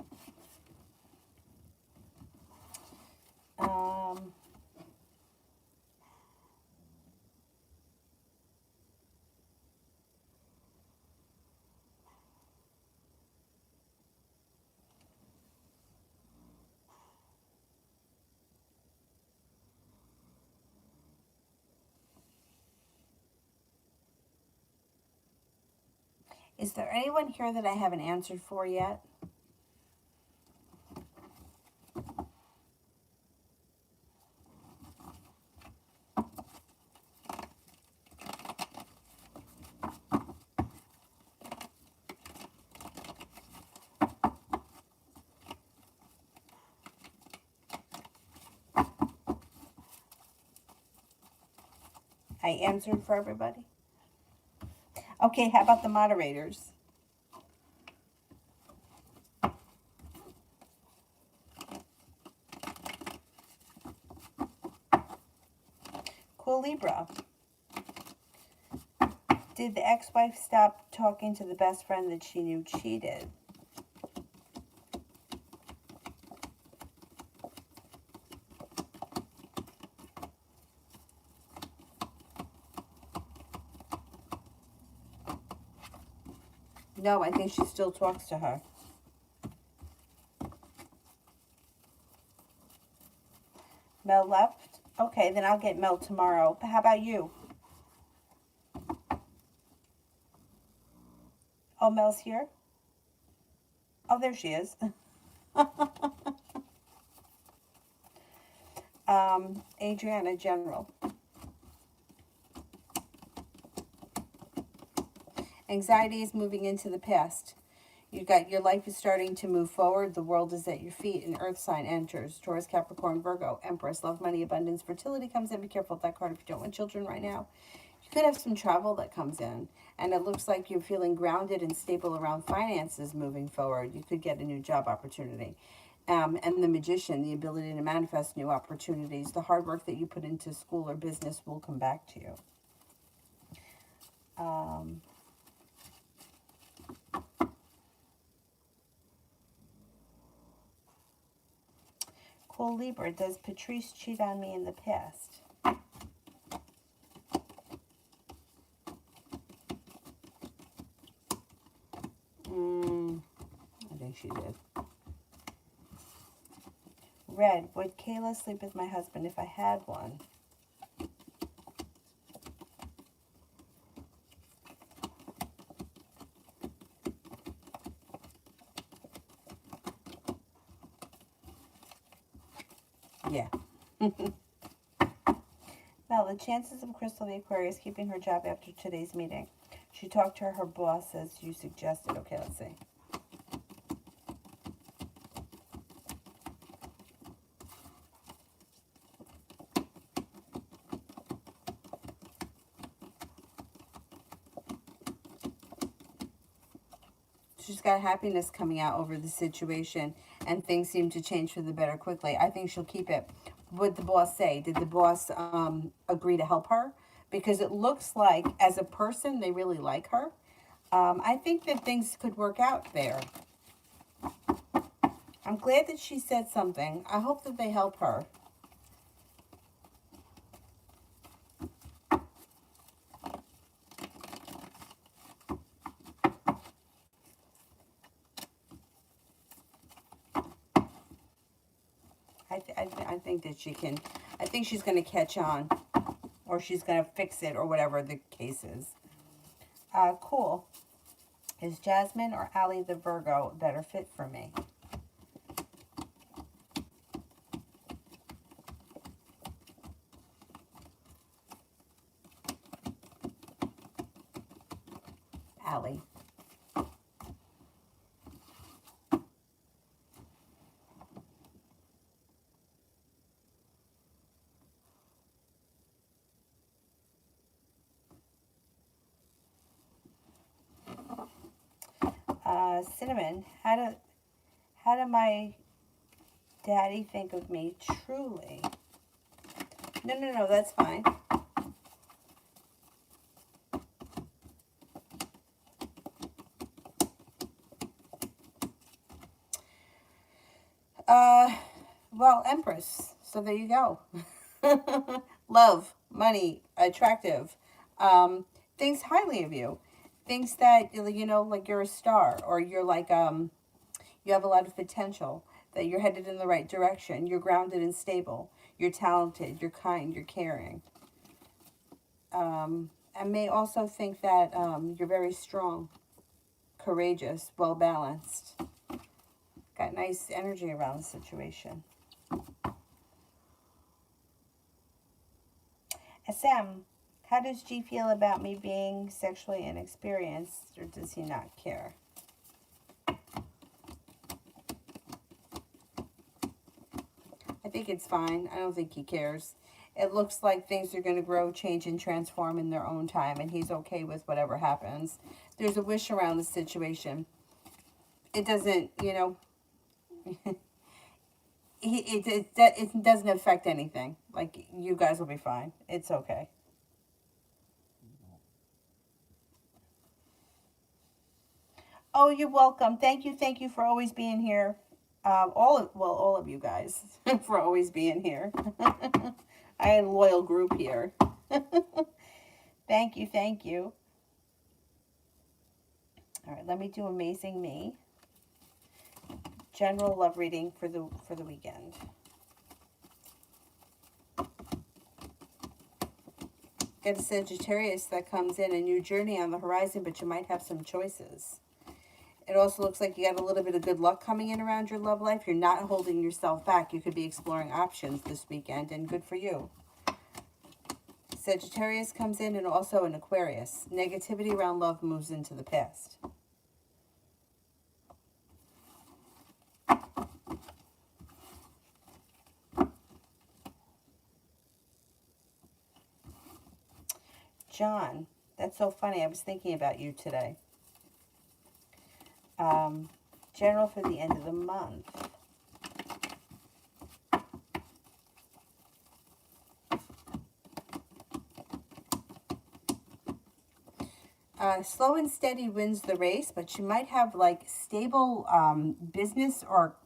Is there anyone here that I haven't answered for yet? I answered for everybody? Okay, how about the moderators? Cool Libra. Did the ex-wife stop talking to the best friend that she knew cheated? No, I think she still talks to her. Mel left? Okay, then I'll get Mel tomorrow. How about you? Oh, Mel's here? Oh, there she is. Adriana, General. Anxiety is moving into the past. Your life is starting to move forward. The world is at your feet. An earth sign enters. Taurus, Capricorn, Virgo, Empress, love, money, abundance, fertility comes in. Be careful with that card if you don't want children right now. You could have some travel that comes in. And it looks like you're feeling grounded and stable around finances moving forward. You could get a new job opportunity. And the Magician, the ability to manifest new opportunities. The hard work that you put into school or business will come back to you. Cool Libra, does Patrice cheat on me in the past? I think she did. Red, would Kayla sleep with my husband if I had one? Yeah. Now, the chances of Crystal the Aquarius keeping her job after today's meeting. She talked to her boss as you suggested. Okay, let's see. She's got happiness coming out over the situation, and things seem to change for the better quickly. I think she'll keep it. What did the boss say? Did the boss agree to help her? Because it looks like, as a person, they really like her. I think that things could work out there. I'm glad that she said something. I hope that they help her. I think that she can. I think she's going to catch on, or she's going to fix it, or whatever the case is. Cool. Is Jasmine or Allie the Virgo a better fit for me? Allie. Cinnamon, how do my daddy think of me truly? No, that's fine. Well, Empress. So there you go. Love, money, attractive. Thinks highly of you. Thinks that, like you're a star, or you're like, you have a lot of potential, that you're headed in the right direction. You're grounded and stable. You're talented. You're kind. You're caring. And may also think that you're very strong, courageous, well balanced. Got nice energy around the situation. SM, how does G feel about me being sexually inexperienced, or does he not care? I think it's fine. I don't think he cares. It looks like things are going to grow, change, and transform in their own time, and he's okay with whatever happens. There's a wish around the situation. It doesn't, it doesn't affect anything. Like, you guys will be fine. It's okay. Oh, you're welcome. Thank you for always being here. All of you guys for always being here. I had a loyal group here. Thank you, thank you. All right, let me do Amazing Me. General love reading for the weekend. Get a Sagittarius that comes in, a new journey on the horizon, but you might have some choices. It also looks like you got a little bit of good luck coming in around your love life. You're not holding yourself back. You could be exploring options this weekend, and good for you. Sagittarius comes in, and also an Aquarius. Negativity around love moves into the past. John, that's so funny. I was thinking about you today. General for the end of the month. Slow and steady wins the race, but you might have like stable business or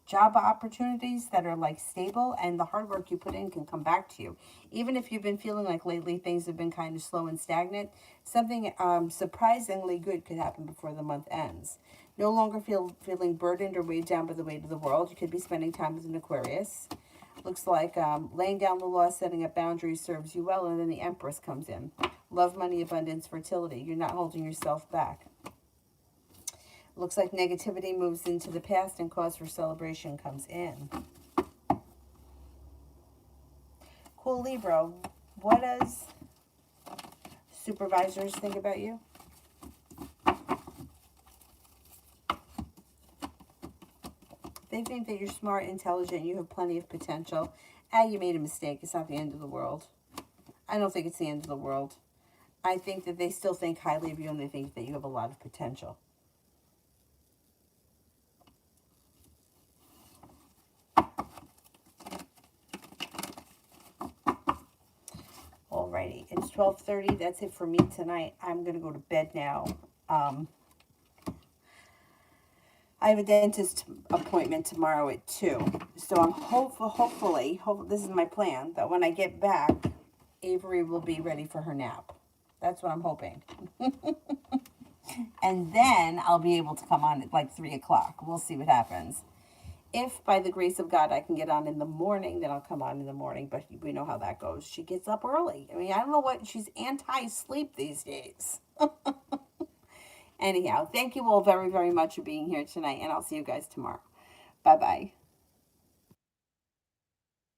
job opportunities that are like stable, and the hard work you put in can come back to you. Even if you've been feeling like lately things have been kind of slow and stagnant, something surprisingly good could happen before the month ends. No longer feeling burdened or weighed down by the weight of the world. You could be spending time with an Aquarius. Looks like laying down the law, setting up boundaries serves you well, and then the Empress comes in. Love, money, abundance, fertility. You're not holding yourself back. Looks like negativity moves into the past and cause for celebration comes in. Cool, Libra. What does supervisors think about you? They think that you're smart, intelligent, you have plenty of potential. You made a mistake. It's not the end of the world. I don't think it's the end of the world. I think that they still think highly of you and they think that you have a lot of potential. Alrighty, it's 12:30. That's it for me tonight. I'm going to go to bed now. I have a dentist appointment tomorrow at 2. So I'm hopefully, this is my plan, that when I get back, Avery will be ready for her nap. That's what I'm hoping. And then I'll be able to come on at like 3 o'clock. We'll see what happens. If by the grace of God I can get on in the morning, then I'll come on in the morning. But we know how that goes. She gets up early. I mean, I don't know what, she's anti-sleep these days. Anyhow, thank you all very, very much for being here tonight, and I'll see you guys tomorrow. Bye-bye.